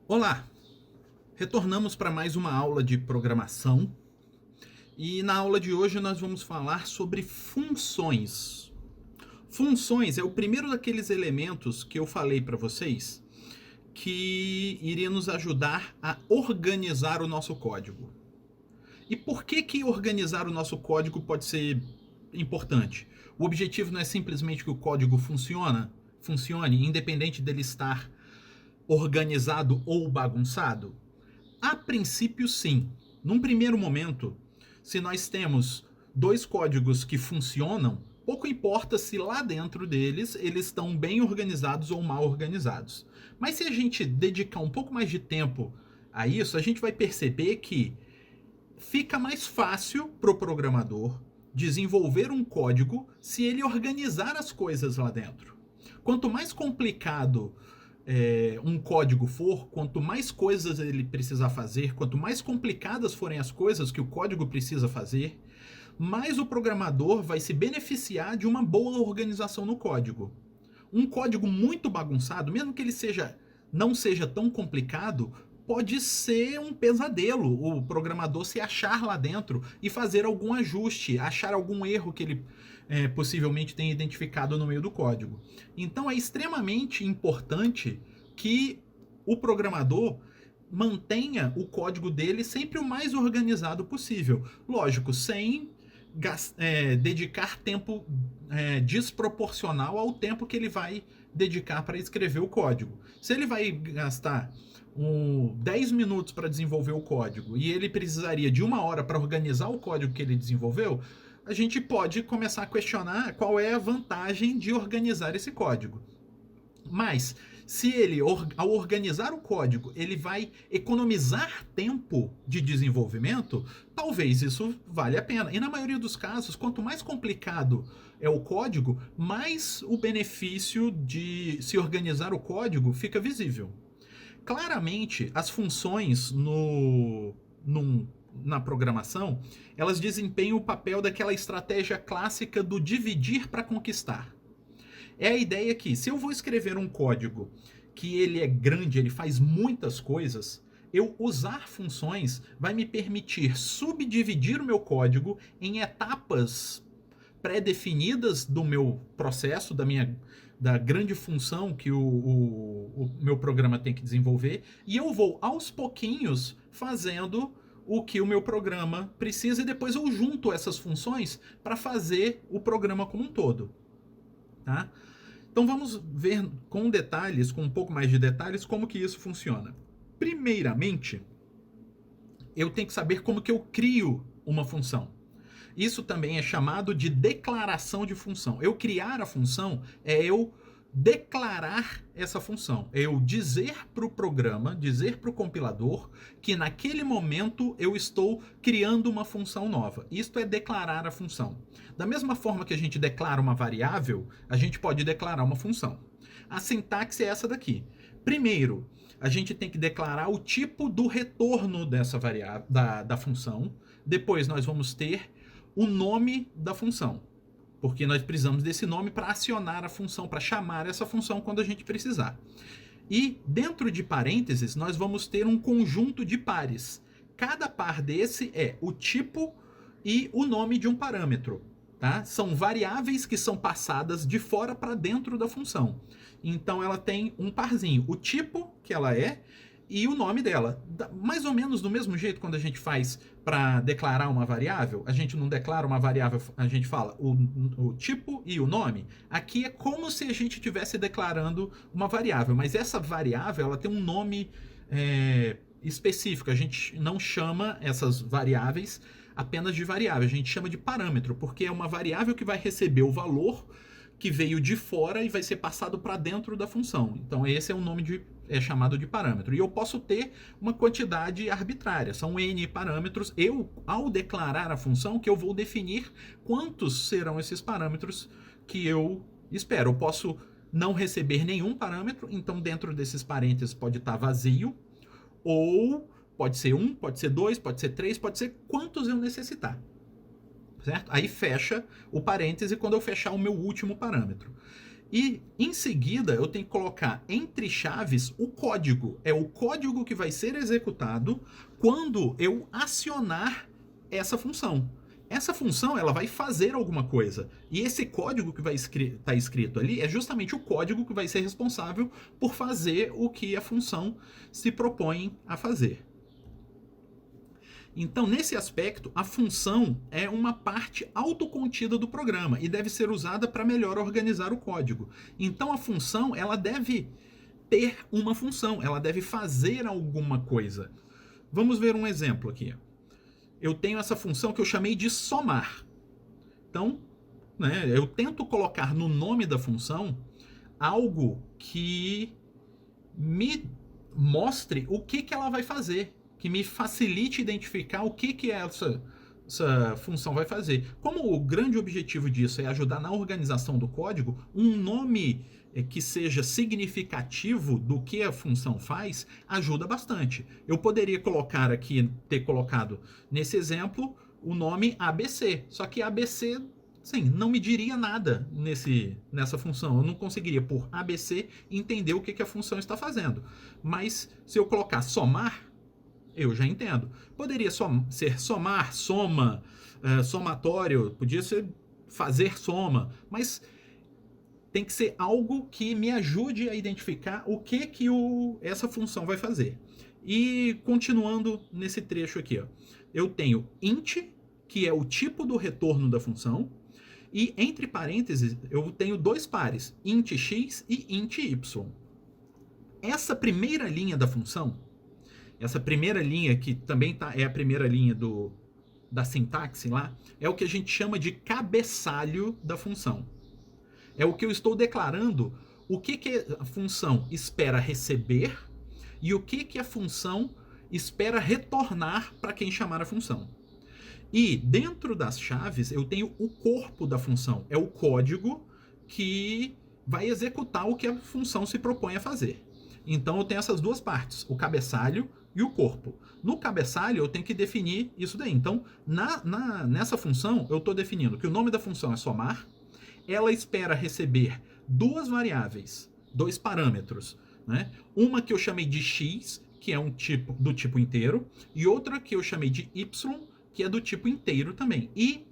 Olá! Retornamos para mais uma aula de programação e na aula de hoje nós vamos falar sobre funções. Funções é o primeiro daqueles elementos que eu falei para vocês que iria nos ajudar a organizar o nosso código. E por que organizar o nosso código pode ser importante? O objetivo não é simplesmente que o código funcione, independente dele estar organizado ou bagunçado? A princípio, sim. Num primeiro momento, se nós temos dois códigos que funcionam, pouco importa se lá dentro deles eles estão bem organizados ou mal organizados. Mas se a gente dedicar um pouco mais de tempo a isso, a gente vai perceber que fica mais fácil para o programador desenvolver um código se ele organizar as coisas lá dentro. Quanto mais complicado um código for, quanto mais coisas ele precisar fazer, quanto mais complicadas forem as coisas que o código precisa fazer, mais o programador vai se beneficiar de uma boa organização no código. Um código muito bagunçado, mesmo que ele não seja tão complicado, pode ser um pesadelo o programador se achar lá dentro e fazer algum ajuste, achar algum erro que ele possivelmente tenha identificado no meio do código. Então é extremamente importante que o programador mantenha o código dele sempre o mais organizado possível. Lógico, sem dedicar tempo desproporcional ao tempo que ele vai dedicar para escrever o código. Se ele vai gastar 10 minutos para desenvolver o código e ele precisaria de 1 hora para organizar o código que ele desenvolveu, a gente pode começar a questionar qual é a vantagem de organizar esse código. Mas, se ele, ao organizar o código, ele vai economizar tempo de desenvolvimento, talvez isso valha a pena. E na maioria dos casos, quanto mais complicado é o código, mais o benefício de se organizar o código fica visível. Claramente, as funções na programação, elas desempenham o papel daquela estratégia clássica do dividir para conquistar. É a ideia que, se eu vou escrever um código que ele é grande, ele faz muitas coisas, eu usar funções vai me permitir subdividir o meu código em etapas pré-definidas do meu processo, da grande função que o meu programa tem que desenvolver, e eu vou aos pouquinhos fazendo o que o meu programa precisa e depois eu junto essas funções para fazer o programa como um todo. Tá? Então vamos ver com detalhes, com um pouco mais de detalhes, como que isso funciona. Primeiramente, eu tenho que saber como que eu crio uma função. Isso também é chamado de declaração de função. Eu criar a função é eu declarar essa função. É eu dizer para o programa, dizer para o compilador que naquele momento eu estou criando uma função nova. Isto é declarar a função. Da mesma forma que a gente declara uma variável, a gente pode declarar uma função. A sintaxe é essa daqui. Primeiro, a gente tem que declarar o tipo do retorno dessa variável, da função. Depois nós vamos ter o nome da função, porque nós precisamos desse nome para acionar a função, para chamar essa função quando a gente precisar. E dentro de parênteses, nós vamos ter um conjunto de pares. Cada par desse é o tipo e o nome de um parâmetro. Tá? São variáveis que são passadas de fora para dentro da função. Então ela tem um parzinho, o tipo que ela é e o nome dela. Mais ou menos do mesmo jeito quando a gente faz para declarar uma variável, a gente não declara uma variável, a gente fala o tipo e o nome. Aqui é como se a gente estivesse declarando uma variável, mas essa variável ela tem um nome específico. A gente não chama essas variáveis apenas de variável, a gente chama de parâmetro, porque é uma variável que vai receber o valor que veio de fora e vai ser passado para dentro da função. Então esse é o nome chamado de parâmetro. E eu posso ter uma quantidade arbitrária, são N parâmetros. Ao declarar a função, que eu vou definir quantos serão esses parâmetros que eu espero. Eu posso não receber nenhum parâmetro, então dentro desses parênteses pode estar vazio, ou pode ser 1, pode ser 2, pode ser 3, pode ser quantos eu necessitar. Certo? Aí fecha o parêntese quando eu fechar o meu último parâmetro. E, em seguida, eu tenho que colocar entre chaves o código. É o código que vai ser executado quando eu acionar essa função. Essa função ela vai fazer alguma coisa. E esse código que vai estar escrito ali é justamente o código que vai ser responsável por fazer o que a função se propõe a fazer. Então, nesse aspecto, a função é uma parte autocontida do programa e deve ser usada para melhor organizar o código. Então, a função ela deve ter uma função, ela deve fazer alguma coisa. Vamos ver um exemplo aqui. Eu tenho essa função que eu chamei de somar. Então, né, eu tento colocar no nome da função algo que me mostre o que ela vai fazer, que me facilite identificar o que essa função vai fazer. Como o grande objetivo disso é ajudar na organização do código, um nome que seja significativo do que a função faz ajuda bastante. Eu poderia colocar aqui, ter colocado nesse exemplo o nome ABC, só que ABC sim, não me diria nada nessa função. Eu não conseguiria, por ABC, entender o que a função está fazendo. Mas se eu colocar somar, eu já entendo. Poderia ser somar, soma, somatório, podia ser fazer soma, mas tem que ser algo que me ajude a identificar o que essa função vai fazer. E continuando nesse trecho aqui, ó, eu tenho int, que é o tipo do retorno da função, e entre parênteses eu tenho dois pares, int x e int y. Essa primeira linha da função, essa primeira linha que também é a primeira linha da sintaxe lá, é o que a gente chama de cabeçalho da função. É o que eu estou declarando o que a função espera receber e o que a função espera retornar para quem chamar a função. E dentro das chaves eu tenho o corpo da função, é o código que vai executar o que a função se propõe a fazer. Então eu tenho essas duas partes, o cabeçalho e o corpo. No cabeçalho eu tenho que definir isso daí. Então nessa função eu estou definindo que o nome da função é somar, ela espera receber duas variáveis, dois parâmetros, né? Uma que eu chamei de x, que é um tipo do tipo inteiro, e outra que eu chamei de y, que é do tipo inteiro também. E,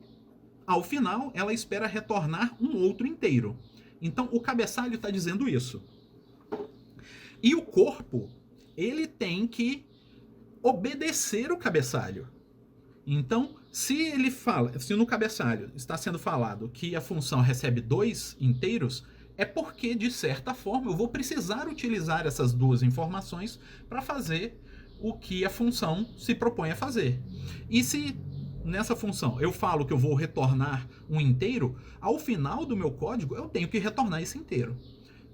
ao final, ela espera retornar um outro inteiro. Então, o cabeçalho está dizendo isso. E o corpo, ele tem que obedecer o cabeçalho. Então, se no cabeçalho está sendo falado que a função recebe dois inteiros, é porque, de certa forma, eu vou precisar utilizar essas duas informações para fazer o que a função se propõe a fazer. E se nessa função eu falo que eu vou retornar um inteiro, ao final do meu código eu tenho que retornar esse inteiro.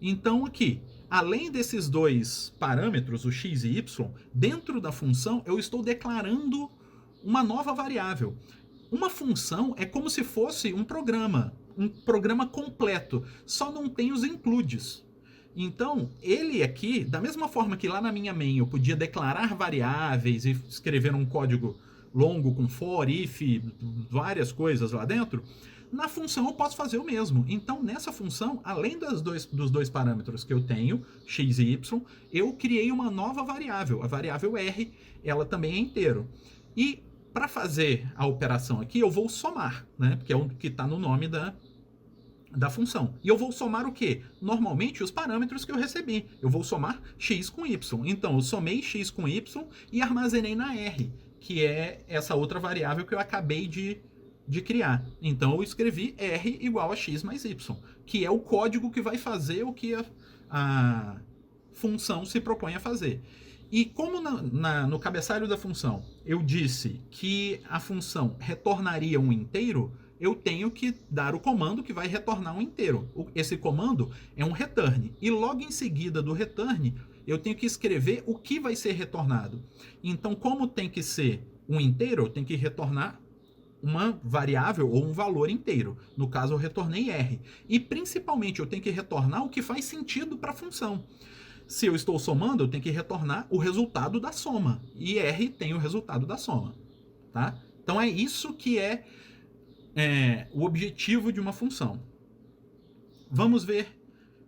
Então aqui, além desses dois parâmetros, o x e y, dentro da função eu estou declarando uma nova variável. Uma função é como se fosse um programa completo, só não tem os includes. Então, ele aqui, da mesma forma que lá na minha main eu podia declarar variáveis e escrever um código longo com for, if, várias coisas lá dentro, na função eu posso fazer o mesmo. Então, nessa função, além dos dois parâmetros que eu tenho, x e y, eu criei uma nova variável, a variável r, ela também é inteiro. E para fazer a operação aqui, eu vou somar, né? Porque é o que está no nome da função. E eu vou somar o quê? Normalmente os parâmetros que eu recebi. Eu vou somar x com y. Então, eu somei x com y e armazenei na r, que é essa outra variável que eu acabei de criar. Então, eu escrevi r igual a x mais y, que é o código que vai fazer o que a função se propõe a fazer. E como no cabeçalho da função eu disse que a função retornaria um inteiro, eu tenho que dar o comando que vai retornar um inteiro. Esse comando é um return. E logo em seguida do return, eu tenho que escrever o que vai ser retornado. Então, como tem que ser um inteiro, eu tenho que retornar uma variável ou um valor inteiro. No caso, eu retornei R. E, principalmente, eu tenho que retornar o que faz sentido para a função. Se eu estou somando, eu tenho que retornar o resultado da soma. E R tem o resultado da soma. Tá? Então, é isso que é o objetivo de uma função. Vamos ver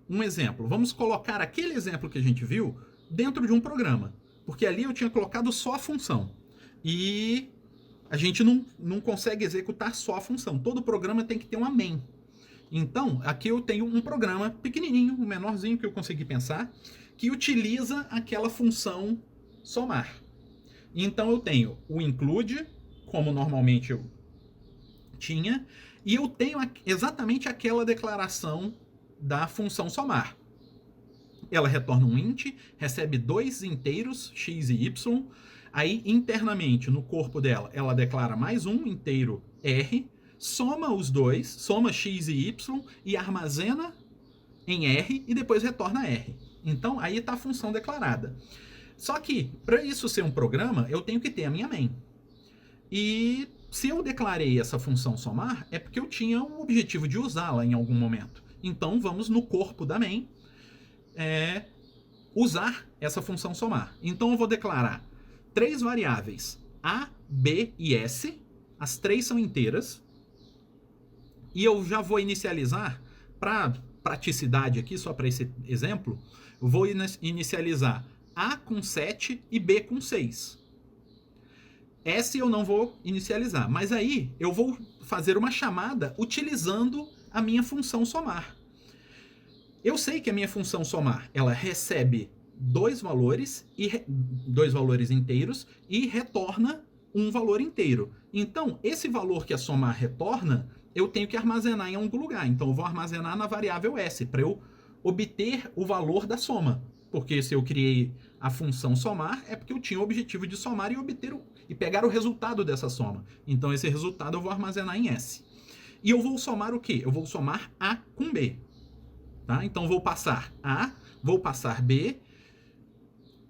um exemplo. Vamos colocar aquele exemplo que a gente viu dentro de um programa. Porque ali eu tinha colocado só a função. E a gente não consegue executar só a função. Todo programa tem que ter uma main. Então, aqui eu tenho um programa pequenininho, o menorzinho que eu consegui pensar, que utiliza aquela função somar. Então eu tenho o include, como normalmente eu tinha, e eu tenho exatamente aquela declaração da função somar. Ela retorna um int, recebe dois inteiros, x e y. Aí, internamente, no corpo dela, ela declara mais um inteiro r, soma os dois, soma x e y, e armazena em r, e depois retorna r. Então, aí está a função declarada. Só que, para isso ser um programa, eu tenho que ter a minha main. E se eu declarei essa função somar, é porque eu tinha o objetivo de usá-la em algum momento. Então, vamos no corpo da main usar essa função somar. Então, eu vou declarar três variáveis, a, b e s. As três são inteiras. E eu já vou inicializar, para praticidade aqui, só para esse exemplo, eu vou inicializar a com 7 e b com 6. S eu não vou inicializar, mas aí eu vou fazer uma chamada utilizando a minha função somar. Eu sei que a minha função somar, ela recebe dois valores inteiros e retorna um valor inteiro. Então, esse valor que a somar retorna, eu tenho que armazenar em algum lugar. Então, eu vou armazenar na variável s, para eu obter o valor da soma. Porque se eu criei a função somar, é porque eu tinha o objetivo de somar e pegar o resultado dessa soma. Então, esse resultado eu vou armazenar em s. E eu vou somar o quê? Eu vou somar a com b. Tá? Então, vou passar a, vou passar b.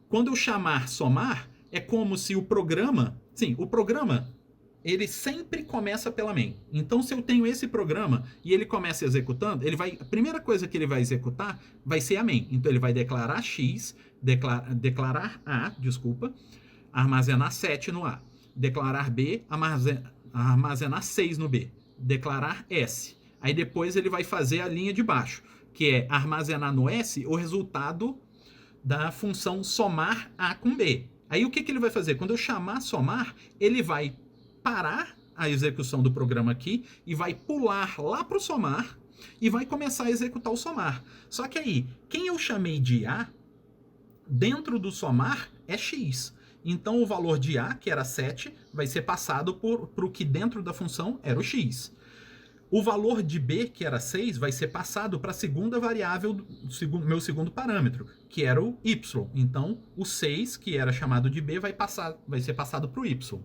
Quando eu chamar somar, é como se o programa... Sim, o programa, ele sempre começa pela main. Então, se eu tenho esse programa e ele começa executando, a primeira coisa que ele vai executar vai ser a main. Então, ele vai declarar x, declarar a, armazenar 7 no a. Declarar b, armazenar 6 no b. Declarar s. Aí, depois, ele vai fazer a linha de baixo, que é armazenar no s o resultado da função somar a com b. Aí o que ele vai fazer? Quando eu chamar somar, ele vai parar a execução do programa aqui e vai pular lá para o somar e vai começar a executar o somar. Só que aí, quem eu chamei de a, dentro do somar é x. Então o valor de a, que era 7, vai ser passado para o que dentro da função era o x. O valor de b, que era 6, vai ser passado para a segunda variável, meu segundo parâmetro, que era o y. Então, o 6, que era chamado de b, vai ser passado para o y.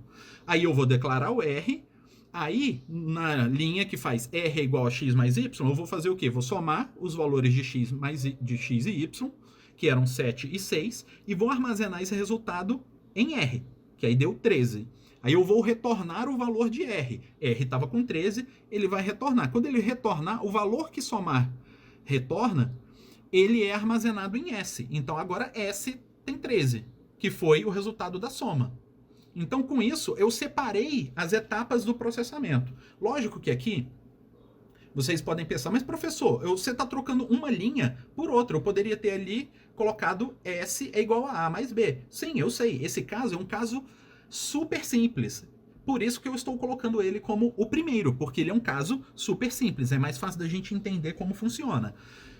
Aí eu vou declarar o r. Aí, na linha que faz r é igual a x mais y, eu vou fazer o quê? Vou somar os valores de x e y, que eram 7 e 6, e vou armazenar esse resultado em r, que aí deu 13. Aí eu vou retornar o valor de R. R estava com 13, ele vai retornar. Quando ele retornar, o valor que somar retorna, ele é armazenado em S. Então agora S tem 13, que foi o resultado da soma. Então com isso eu separei as etapas do processamento. Lógico que aqui vocês podem pensar, mas professor, você está trocando uma linha por outra. Eu poderia ter ali colocado S é igual a mais B. Sim, eu sei. Esse caso é um caso super simples. Por isso que eu estou colocando ele como o primeiro, porque ele é um caso super simples. É mais fácil da gente entender como funciona.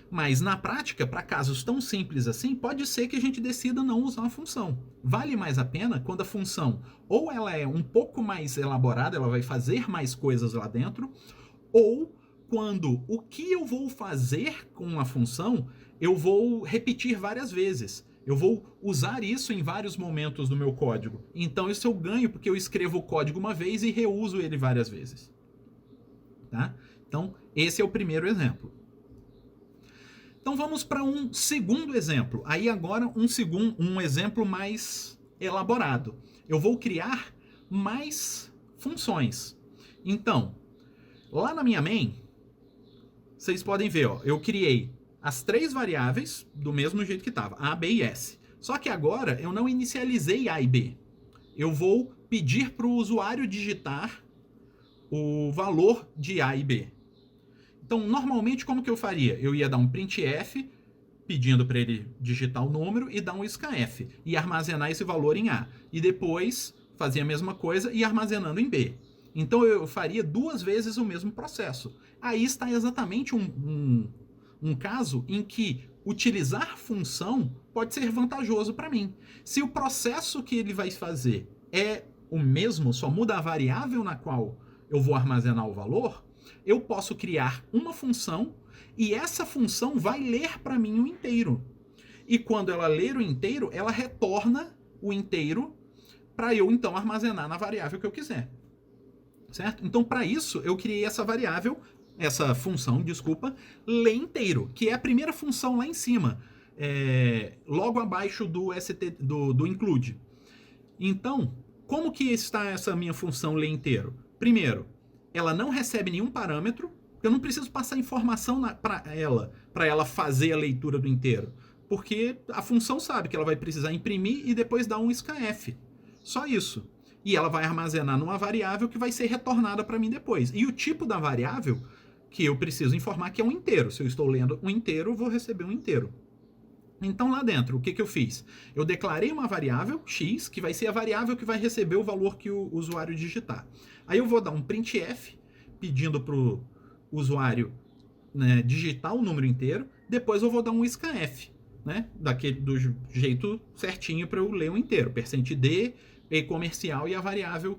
Mas na prática, para casos tão simples assim, pode ser que a gente decida não usar a função. Vale mais a pena quando a função ou ela é um pouco mais elaborada, ela vai fazer mais coisas lá dentro, ou quando o que eu vou fazer com a função, eu vou repetir várias vezes. Eu vou usar isso em vários momentos do meu código. Então isso eu ganho porque eu escrevo o código uma vez e reuso ele várias vezes. Tá? Então esse é o primeiro exemplo. Então vamos para um segundo exemplo. Aí agora um exemplo mais elaborado. Eu vou criar mais funções. Então, lá na minha main, vocês podem ver, ó, eu criei as três variáveis do mesmo jeito que estava, A, B e S. Só que agora eu não inicializei A e B. Eu vou pedir para o usuário digitar o valor de A e B. Então, normalmente, como que eu faria? Eu ia dar um printf, pedindo para ele digitar o número e dar um scanf, e armazenar esse valor em A. E depois fazia a mesma coisa e armazenando em B. Então eu faria 2 vezes o mesmo processo. Aí está exatamente um caso em que utilizar função pode ser vantajoso para mim. Se o processo que ele vai fazer é o mesmo, só muda a variável na qual eu vou armazenar o valor, eu posso criar uma função e essa função vai ler para mim o inteiro. E quando ela ler o inteiro, ela retorna o inteiro para eu então armazenar na variável que eu quiser. Certo? Então, para isso, eu criei essa variável, essa função, desculpa, ler inteiro, que é a primeira função lá em cima, logo abaixo do do include. Então, como que está essa minha função ler inteiro? Primeiro, ela não recebe nenhum parâmetro, eu não preciso passar informação para ela fazer a leitura do inteiro, porque a função sabe que ela vai precisar imprimir e depois dar um scanf. Só isso. E ela vai armazenar numa variável que vai ser retornada para mim depois. E o tipo da variável que eu preciso informar que é um inteiro. Se eu estou lendo um inteiro, eu vou receber um inteiro. Então lá dentro, o que eu fiz? Eu declarei uma variável, x, que vai ser a variável que vai receber o valor que o usuário digitar. Aí eu vou dar um printf, pedindo para o usuário, né, digitar o número inteiro. Depois eu vou dar um scanf, né, do jeito certinho para eu ler o inteiro. %d, e comercial e a variável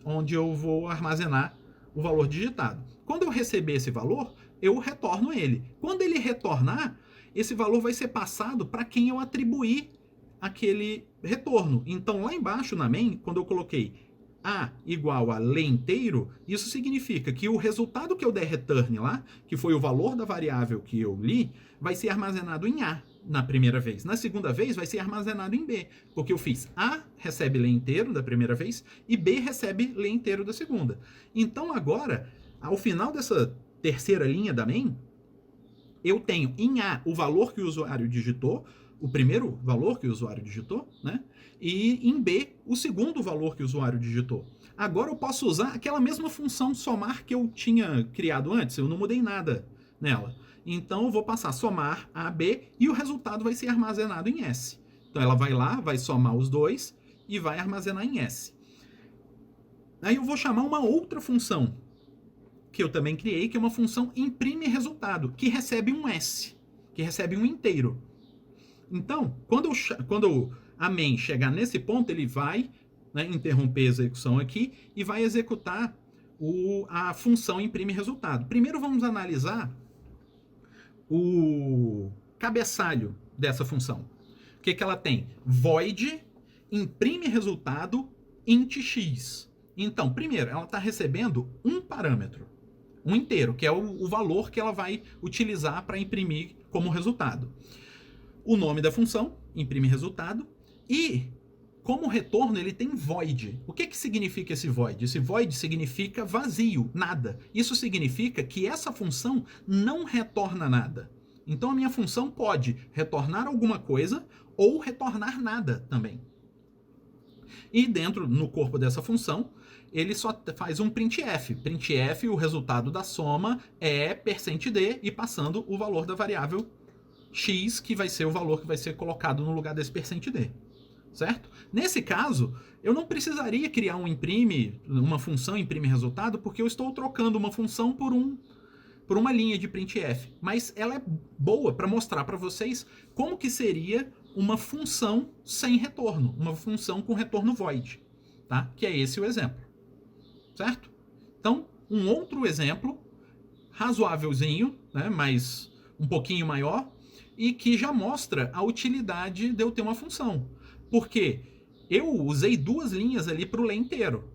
onde eu vou armazenar o valor digitado. Quando eu receber esse valor, eu retorno ele. Quando ele retornar, esse valor vai ser passado para quem eu atribuir aquele retorno. Então, lá embaixo na main, quando eu coloquei A igual a ler inteiro, isso significa que o resultado que eu der return lá, que foi o valor da variável que eu li, vai ser armazenado em A na primeira vez. Na segunda vez vai ser armazenado em B, porque eu fiz A recebe ler inteiro da primeira vez e B recebe ler inteiro da segunda. Então agora, ao final dessa terceira linha da main, eu tenho em A o valor que o usuário digitou, o primeiro valor que o usuário digitou, né? E em B, o segundo valor que o usuário digitou. Agora eu posso usar aquela mesma função somar que eu tinha criado antes, eu não mudei nada nela. Então eu vou passar a somar A, B e o resultado vai ser armazenado em S. Então ela vai lá, vai somar os dois e vai armazenar em S. Aí eu vou chamar uma outra função que eu também criei, que é uma função imprime resultado, que recebe um S, que recebe um inteiro. Então, quando a main chegar nesse ponto, ele vai, né, interromper a execução aqui e vai executar a função imprime resultado. Primeiro vamos analisar o cabeçalho dessa função. O que ela tem? Void imprime resultado int x. Então, primeiro, ela está recebendo um parâmetro, um inteiro, que é o valor que ela vai utilizar para imprimir como resultado. O nome da função, imprime resultado, e como retorno ele tem void. O que significa esse void? Esse void significa vazio, nada. Isso significa que essa função não retorna nada. Então a minha função pode retornar alguma coisa ou retornar nada também. E no corpo dessa função, ele só faz um printf. Printf, o resultado da soma é %d e passando o valor da variável x, que vai ser o valor que vai ser colocado no lugar desse %d. Certo? Nesse caso, eu não precisaria criar uma função imprime resultado, porque eu estou trocando uma função por uma linha de printf. Mas ela é boa para mostrar para vocês como que seria uma função sem retorno, uma função com retorno void, tá? Que é esse o exemplo. Certo? Então, um outro exemplo razoávelzinho, né, mas um pouquinho maior, e que já mostra a utilidade de eu ter uma função. Porque eu usei 2 linhas ali para o ler inteiro.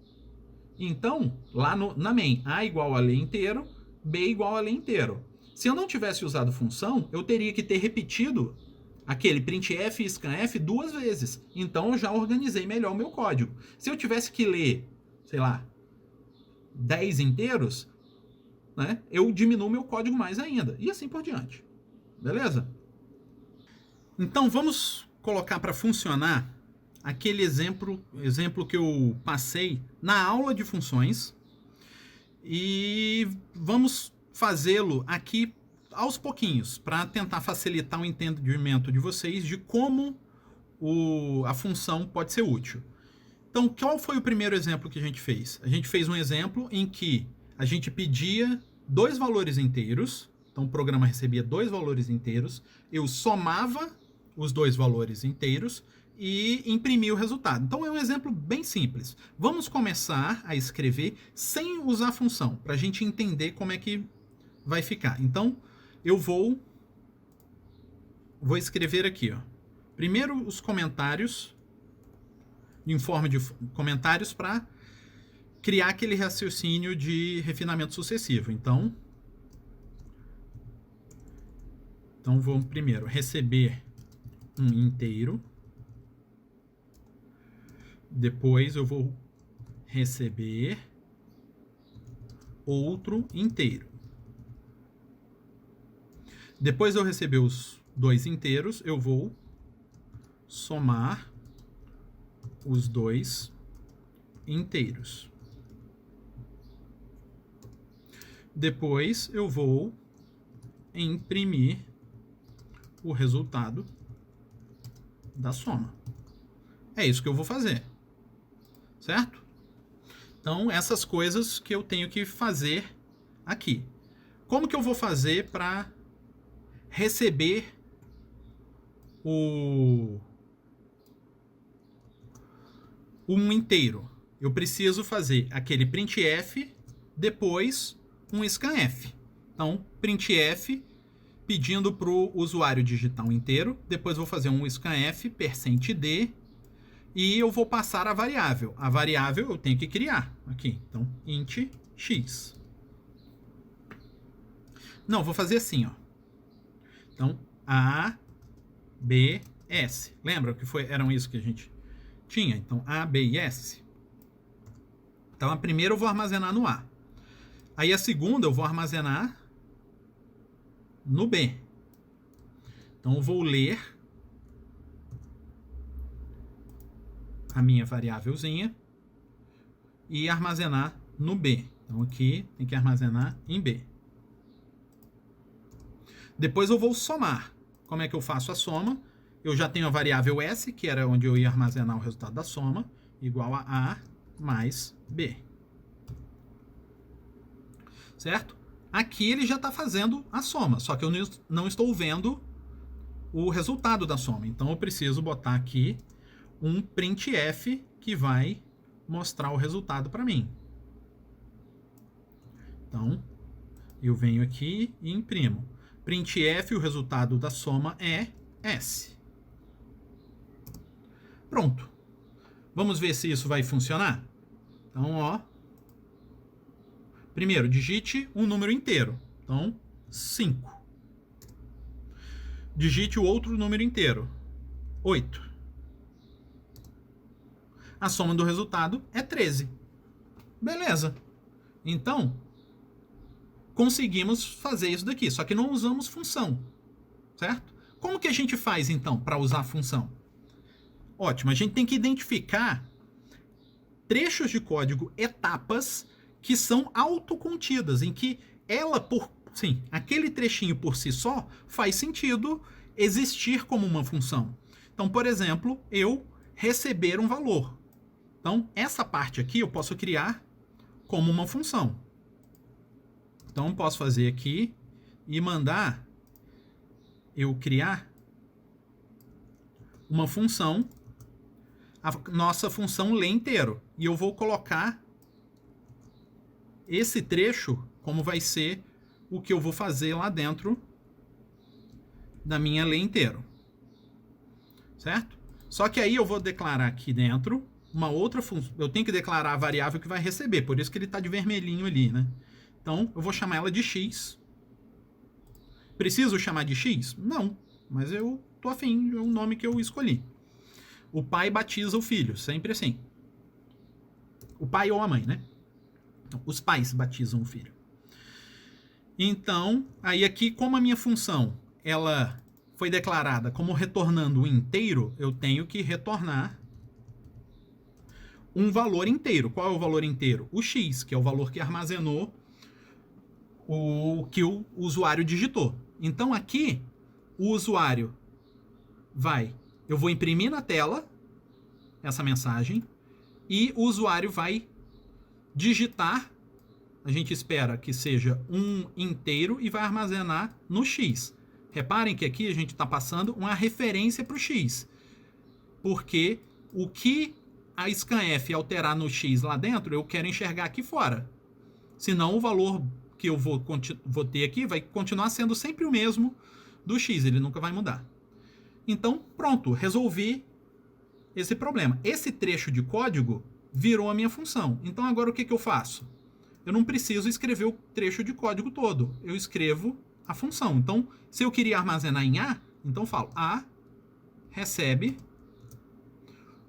Então, lá na main, A igual a ler inteiro, B igual a ler inteiro. Se eu não tivesse usado função, eu teria que ter repetido aquele printf e scanf 2 vezes. Então, eu já organizei melhor o meu código. Se eu tivesse que ler, sei lá, 10 inteiros, né, eu diminuo meu código mais ainda. E assim por diante. Beleza? Então, vamos colocar para funcionar aquele exemplo que eu passei na aula de funções e vamos fazê-lo aqui aos pouquinhos, para tentar facilitar o entendimento de vocês de como a função pode ser útil. Então, qual foi o primeiro exemplo que a gente fez? A gente fez um exemplo em que a gente pedia 2 valores inteiros, então o programa recebia 2 valores inteiros, eu somava os 2 valores inteiros e imprimia o resultado. Então é um exemplo bem simples. Vamos começar a escrever sem usar a função, para a gente entender como é que vai ficar. Então, eu vou escrever aqui, ó. Primeiro os comentários, em forma de comentários, para criar aquele raciocínio de refinamento sucessivo. Então vou primeiro receber um inteiro, depois eu vou receber outro inteiro. Depois de eu receber os 2 inteiros, eu vou somar os 2 inteiros. Depois eu vou imprimir o resultado da soma. É isso que eu vou fazer, certo? Então, essas coisas que eu tenho que fazer aqui. Como que eu vou fazer para receber um inteiro? Eu preciso fazer aquele printf, depois um scanf. Então, printf pedindo para o usuário digitar um inteiro, depois vou fazer um scanf, %d, e eu vou passar a variável. A variável eu tenho que criar aqui. Então, int x. Não, vou fazer assim, ó. Então, A, B, S. Lembra que eram isso que a gente tinha? Então, A, B e S. Então, a primeira eu vou armazenar no A. Aí, a segunda eu vou armazenar no B. Então, eu vou ler a minha variávelzinha e armazenar no B. Então, aqui tem que armazenar em B. Depois eu vou somar. Como é que eu faço a soma? Eu já tenho a variável S, que era onde eu ia armazenar o resultado da soma, igual a A mais B. Certo? Aqui ele já está fazendo a soma, só que eu não estou vendo o resultado da soma. Então eu preciso botar aqui um printf que vai mostrar o resultado para mim. Então, eu venho aqui e imprimo. Printf, o resultado da soma é S. Pronto. Vamos ver se isso vai funcionar? Então, ó. Primeiro, digite um número inteiro. Então, 5. Digite o outro número inteiro. 8. A soma do resultado é 13. Beleza. Então, conseguimos fazer isso daqui, só que não usamos função, certo? Como que a gente faz, então, para usar a função? Ótimo, a gente tem que identificar trechos de código, etapas, que são autocontidas, em que aquele trechinho por si só faz sentido existir como uma função. Então, por exemplo, eu receber um valor. Então, essa parte aqui eu posso criar como uma função. Então, posso fazer aqui e mandar eu criar uma função, a nossa função lê inteiro. E eu vou colocar esse trecho como vai ser o que eu vou fazer lá dentro da minha lê inteiro. Certo? Só que aí eu vou declarar aqui dentro uma outra função. Eu tenho que declarar a variável que vai receber, por isso que ele está de vermelhinho ali, né? Então, eu vou chamar ela de x. Preciso chamar de x? Não, mas eu tô afim, é o nome que eu escolhi. O pai batiza o filho, sempre assim. O pai ou a mãe, né? Então, os pais batizam o filho. Então, aí aqui, como a minha função, ela foi declarada como retornando um inteiro, eu tenho que retornar um valor inteiro. Qual é o valor inteiro? O x, que é o valor que armazenou o que o usuário digitou. Então aqui o usuário eu vou imprimir na tela essa mensagem e o usuário vai digitar. A gente espera que seja um inteiro e vai armazenar no X. Reparem que aqui a gente está passando uma referência para o X, porque o que a scanf alterar no X lá dentro, eu quero enxergar aqui fora. Senão o valor que eu vou ter aqui vai continuar sendo sempre o mesmo do X, ele nunca vai mudar. Então, pronto, resolvi esse problema. Esse trecho de código virou a minha função. Então agora o que eu faço? Eu não preciso escrever o trecho de código todo. Eu escrevo a função. Então, se eu queria armazenar em A, então eu falo A recebe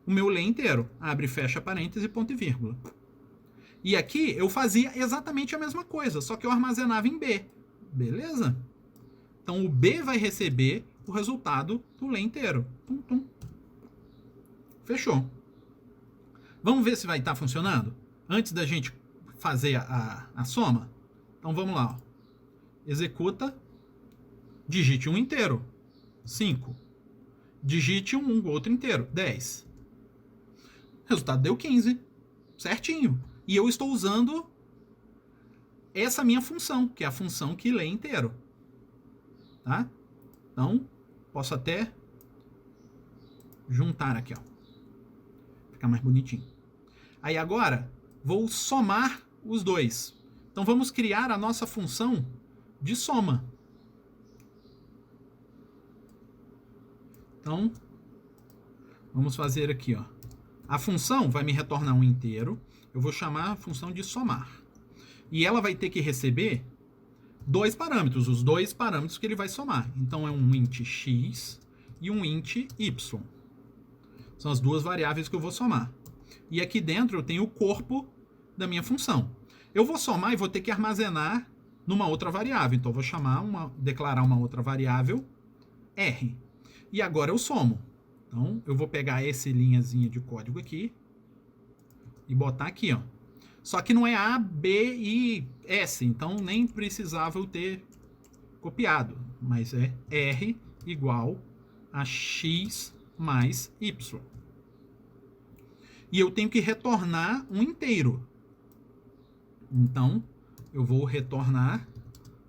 o meu lê inteiro. Abre e fecha parêntese, ponto e vírgula. E aqui eu fazia exatamente a mesma coisa, só que eu armazenava em B. Beleza? Então o B vai receber o resultado do lê inteiro. Tum, tum. Fechou. Vamos ver se vai estar funcionando? Antes da gente fazer a soma? Então vamos lá. Ó. Executa. Digite um inteiro. 5. Digite um outro inteiro. 10. O resultado deu 15. Certinho. E eu estou usando essa minha função, que é a função que lê inteiro. Tá? Então, posso até juntar aqui, ó. Ficar mais bonitinho. Aí agora, vou somar os dois. Então, vamos criar a nossa função de soma. Então, vamos fazer aqui, ó. A função vai me retornar um inteiro. Eu vou chamar a função de somar. E ela vai ter que receber dois parâmetros, os dois parâmetros que ele vai somar. Então é um int x e um int y. São as duas variáveis que eu vou somar. E aqui dentro eu tenho o corpo da minha função. Eu vou somar e vou ter que armazenar numa outra variável. Então eu vou declarar uma outra variável r. E agora eu somo. Então eu vou pegar essa linhazinha de código aqui e botar aqui, ó. Só que não é A, B e S, então nem precisava eu ter copiado, mas é R igual a X mais Y. E eu tenho que retornar um inteiro. Então, eu vou retornar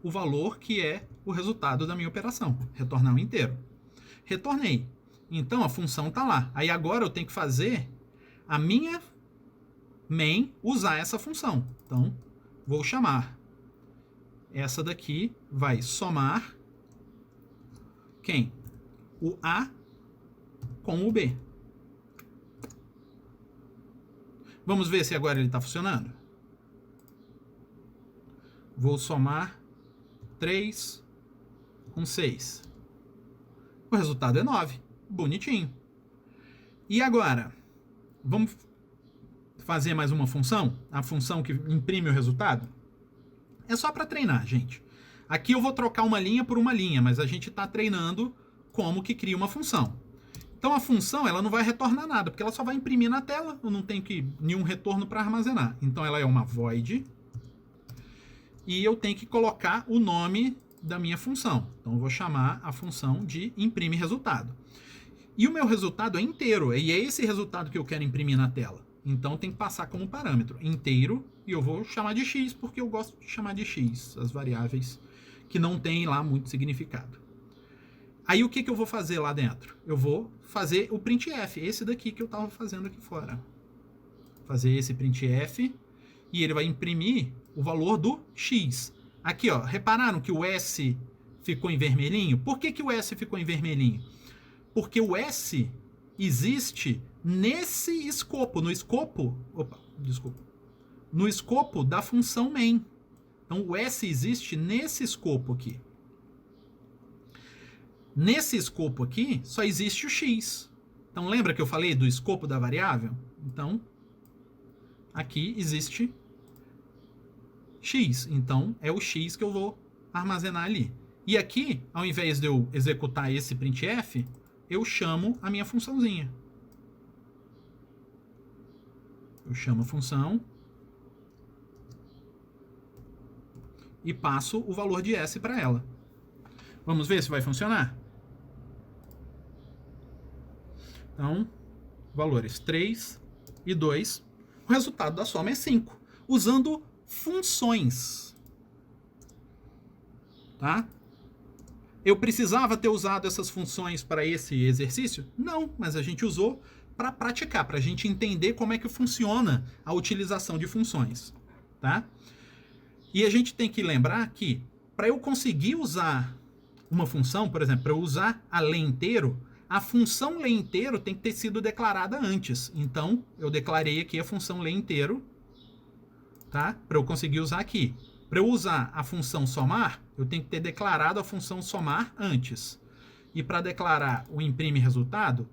o valor que é o resultado da minha operação. Retornar um inteiro. Retornei. Então, a função está lá. Aí agora eu tenho que fazer a minha main usar essa função. Então, vou chamar. Essa daqui vai somar quem? O A com o B. Vamos ver se agora ele está funcionando? Vou somar 3 com 6. O resultado é 9. Bonitinho. E agora? Vamos fazer mais uma função? A função que imprime o resultado? É só para treinar, gente. Aqui eu vou trocar uma linha por uma linha, mas a gente está treinando como que cria uma função. Então a função ela não vai retornar nada, porque ela só vai imprimir na tela, eu não tenho nenhum retorno para armazenar. Então ela é uma void e eu tenho que colocar o nome da minha função. Então eu vou chamar a função de imprime resultado. E o meu resultado é inteiro, e é esse resultado que eu quero imprimir na tela. Então tem que passar como parâmetro inteiro, e eu vou chamar de x, porque eu gosto de chamar de x, as variáveis que não tem lá muito significado. Aí o que eu vou fazer lá dentro? Eu vou fazer o printf, esse daqui que eu estava fazendo aqui fora. Fazer esse printf, e ele vai imprimir o valor do x. Aqui, ó, repararam que o S ficou em vermelhinho? Por que o S ficou em vermelhinho? Porque o S existe nesse escopo, no escopo da função main. Então o S existe nesse escopo aqui. Nesse escopo aqui só existe o x. Então lembra que eu falei do escopo da variável? Então aqui existe x. Então é o x que eu vou armazenar ali. E aqui, ao invés de eu executar esse printf, eu chamo a minha funçãozinha. Eu chamo a função e passo o valor de S para ela. Vamos ver se vai funcionar? Então, valores 3 e 2. O resultado da soma é 5, usando funções. Tá? Eu precisava ter usado essas funções para esse exercício? Não, mas a gente usou para praticar, para a gente entender como é que funciona a utilização de funções. Tá? E a gente tem que lembrar que, para eu conseguir usar uma função, por exemplo, para eu usar a len inteiro, a função len inteiro tem que ter sido declarada antes. Então, eu declarei aqui a função len inteiro, tá? Para eu conseguir usar aqui. Para eu usar a função somar, eu tenho que ter declarado a função somar antes. E para declarar o imprime resultado,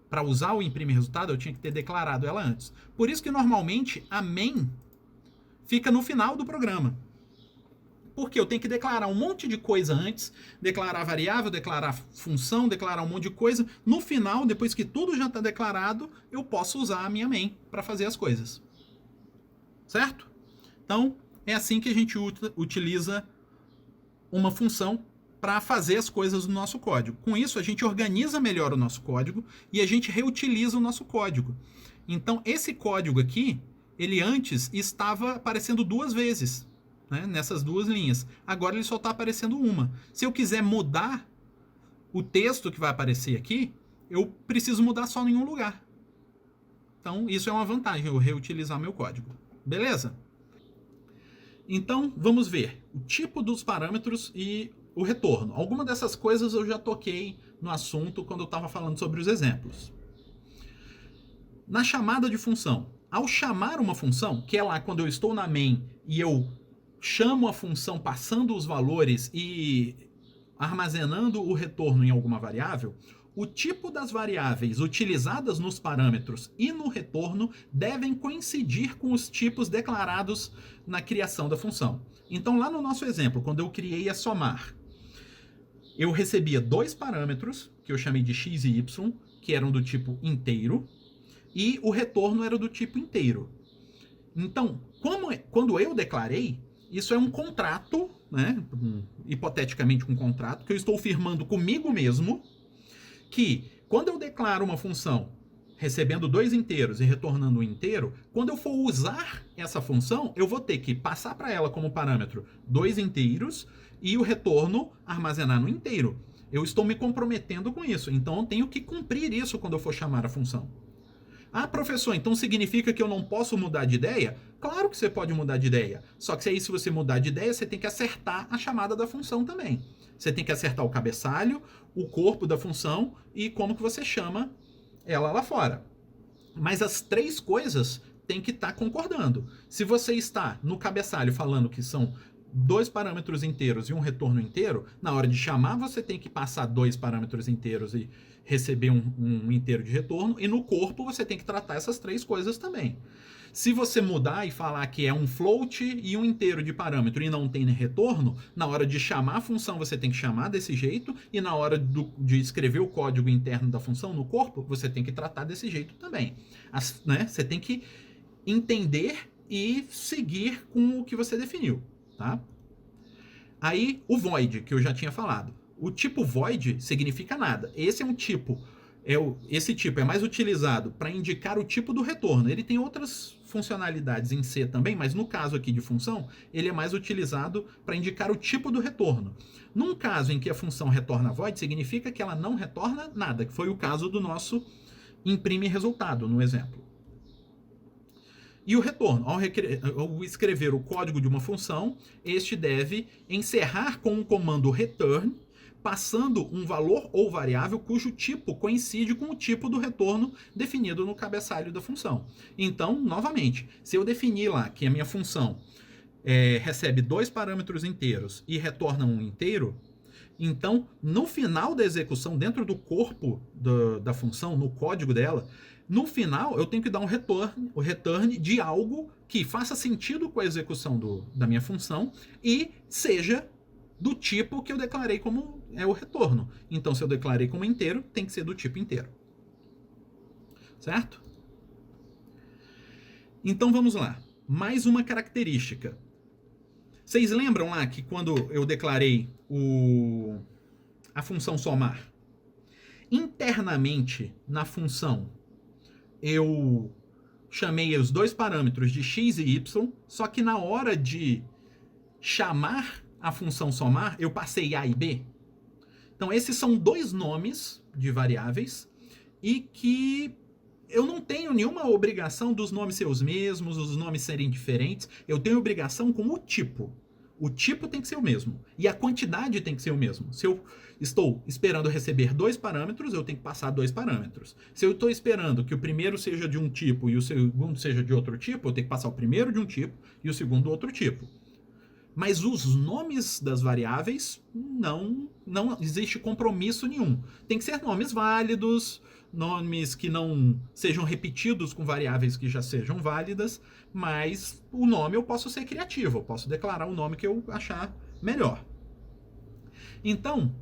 para usar o imprime resultado, eu tinha que ter declarado ela antes. Por isso que normalmente a main fica no final do programa. Porque eu tenho que declarar um monte de coisa antes, declarar variável, declarar função, declarar um monte de coisa. No final, depois que tudo já está declarado, eu posso usar a minha main para fazer as coisas. Certo? Então, é assim que a gente utiliza uma função para fazer as coisas no nosso código. Com isso, a gente organiza melhor o nosso código e a gente reutiliza o nosso código. Então, esse código aqui, ele antes estava aparecendo 2 vezes. Né, nessas 2 linhas. Agora ele só está aparecendo uma. Se eu quiser mudar o texto que vai aparecer aqui, eu preciso mudar só em um lugar. Então, isso é uma vantagem, eu reutilizar meu código. Beleza? Então, vamos ver o tipo dos parâmetros e o retorno. Alguma dessas coisas eu já toquei no assunto quando eu estava falando sobre os exemplos. Na chamada de função, ao chamar uma função, que é lá quando eu estou na main e eu chamo a função passando os valores e armazenando o retorno em alguma variável, o tipo das variáveis utilizadas nos parâmetros e no retorno devem coincidir com os tipos declarados na criação da função. Então, lá no nosso exemplo, quando eu criei a somar, eu recebia 2 parâmetros, que eu chamei de x e y, que eram do tipo inteiro, e o retorno era do tipo inteiro. Então, quando eu declarei, isso é um contrato, né? Hipoteticamente um contrato, que eu estou firmando comigo mesmo, que quando eu declaro uma função recebendo 2 inteiros e retornando um inteiro, quando eu for usar essa função, eu vou ter que passar para ela como parâmetro 2 inteiros e o retorno armazenar no inteiro. Eu estou me comprometendo com isso, então eu tenho que cumprir isso quando eu for chamar a função. Ah, professor, então significa que eu não posso mudar de ideia? Claro que você pode mudar de ideia. Só que aí, se você mudar de ideia, você tem que acertar a chamada da função também. Você tem que acertar o cabeçalho, o corpo da função e como que você chama ela lá fora. Mas as 3 coisas têm que estar concordando. Se você está no cabeçalho falando que são 2 parâmetros inteiros e um retorno inteiro, na hora de chamar você tem que passar 2 parâmetros inteiros e receber um inteiro de retorno, e no corpo você tem que tratar essas 3 coisas também. Se você mudar e falar que é um float e um inteiro de parâmetro e não tem retorno, na hora de chamar a função você tem que chamar desse jeito, e na hora de escrever o código interno da função no corpo, você tem que tratar desse jeito também. Né? Você tem que entender e seguir com o que você definiu. Tá? Aí o void, que eu já tinha falado. O tipo void significa nada. Esse é um tipo. Esse tipo é mais utilizado para indicar o tipo do retorno. Ele tem outras funcionalidades em C também, mas no caso aqui de função, ele é mais utilizado para indicar o tipo do retorno. Num caso em que a função retorna void, significa que ela não retorna nada, que foi o caso do nosso imprime resultado, no exemplo. E o retorno, ao escrever o código de uma função, este deve encerrar com o comando return, passando um valor ou variável cujo tipo coincide com o tipo do retorno definido no cabeçalho da função. Então, novamente, se eu definir lá que a minha função recebe 2 parâmetros inteiros e retorna um inteiro, então, no final da execução, dentro do corpo da função, no código dela, no final eu tenho que dar o return de algo que faça sentido com a execução da minha função e seja do tipo que eu declarei como o retorno. Então, se eu declarei como inteiro, tem que ser do tipo inteiro. Certo? Então, vamos lá. Mais uma característica. Vocês lembram lá que quando eu declarei a função somar, internamente na função eu chamei os dois parâmetros de x e y, só que na hora de chamar a função somar, eu passei a e b. Então esses são dois nomes de variáveis e que eu não tenho nenhuma obrigação dos nomes ser os mesmos, os nomes serem diferentes. Eu tenho obrigação com o tipo. O tipo tem que ser o mesmo. E a quantidade tem que ser o mesmo. Se eu estou esperando receber dois parâmetros, eu tenho que passar dois parâmetros. Se eu estou esperando que o primeiro seja de um tipo e o segundo seja de outro tipo, eu tenho que passar o primeiro de um tipo e o segundo do outro tipo. Mas os nomes das variáveis, não existe compromisso nenhum. Tem que ser nomes válidos, nomes que não sejam repetidos com variáveis que já sejam válidas, mas o nome eu posso ser criativo, eu posso declarar o nome que eu achar melhor. Então,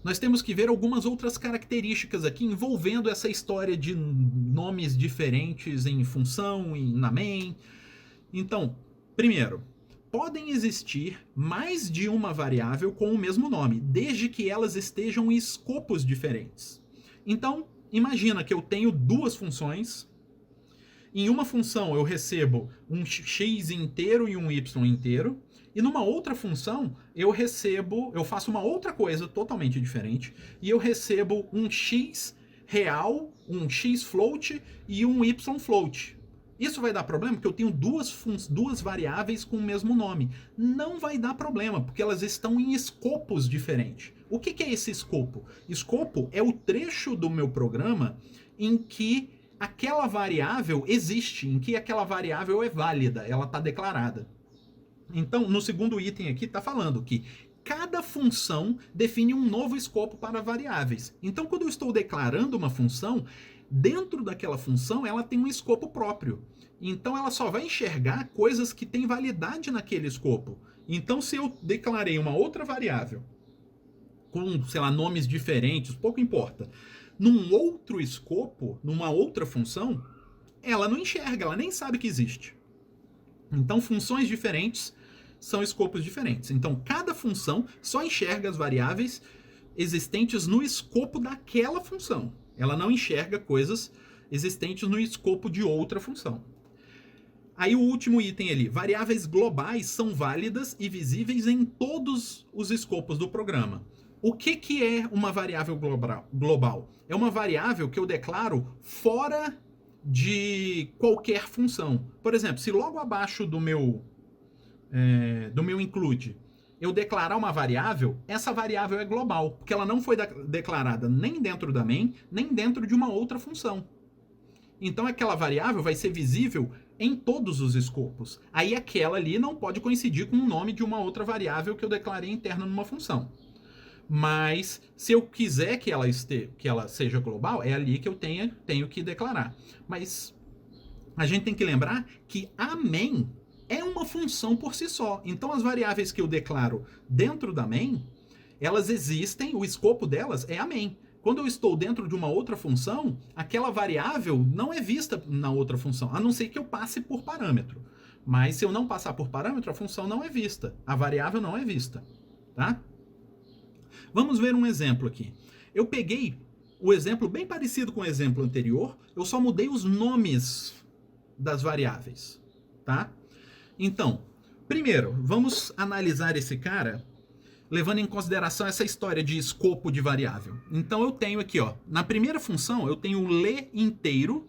nós temos que ver algumas outras características aqui envolvendo essa história de nomes diferentes em função e na main. Então, primeiro, podem existir mais de uma variável com o mesmo nome, desde que elas estejam em escopos diferentes. Então, imagina que eu tenho duas funções. Em uma função eu recebo um x inteiro e um y inteiro. E numa outra função eu faço uma outra coisa totalmente diferente. E eu recebo um x real, um x float e um y float. Isso vai dar problema porque eu tenho duas variáveis com o mesmo nome. Não vai dar problema, porque elas estão em escopos diferentes. O que é esse escopo? Escopo é o trecho do meu programa em que aquela variável existe, em que aquela variável é válida, ela está declarada. Então, no segundo item aqui, está falando que cada função define um novo escopo para variáveis. Então, quando eu estou declarando uma função, dentro daquela função, ela tem um escopo próprio. Então, ela só vai enxergar coisas que têm validade naquele escopo. Então, se eu declarei uma outra variável com, sei lá, nomes diferentes, pouco importa, num outro escopo, numa outra função, ela não enxerga, ela nem sabe que existe. Então, funções diferentes são escopos diferentes. Então, cada função só enxerga as variáveis existentes no escopo daquela função. Ela não enxerga coisas existentes no escopo de outra função. Aí o último item ali, variáveis globais são válidas e visíveis em todos os escopos do programa. O que é uma variável global? É uma variável que eu declaro fora de qualquer função. Por exemplo, se logo abaixo do meu include eu declarar uma variável, essa variável é global, porque ela não foi declarada nem dentro da main, nem dentro de uma outra função. Então aquela variável vai ser visível em todos os escopos. Aí aquela ali não pode coincidir com o nome de uma outra variável que eu declarei interna numa função. Mas se eu quiser que ela seja global, é ali que eu tenho que declarar. Mas a gente tem que lembrar que a main é uma função por si só. Então as variáveis que eu declaro dentro da main, elas existem, o escopo delas é a main. Quando eu estou dentro de uma outra função, aquela variável não é vista na outra função, a não ser que eu passe por parâmetro. Mas se eu não passar por parâmetro, a função não é vista. A variável não é vista. Tá? Vamos ver um exemplo aqui. Eu peguei o exemplo bem parecido com o exemplo anterior, eu só mudei os nomes das variáveis. Tá? Então, primeiro, vamos analisar esse cara levando em consideração essa história de escopo de variável. Então eu tenho aqui, ó, na primeira função eu tenho o lê inteiro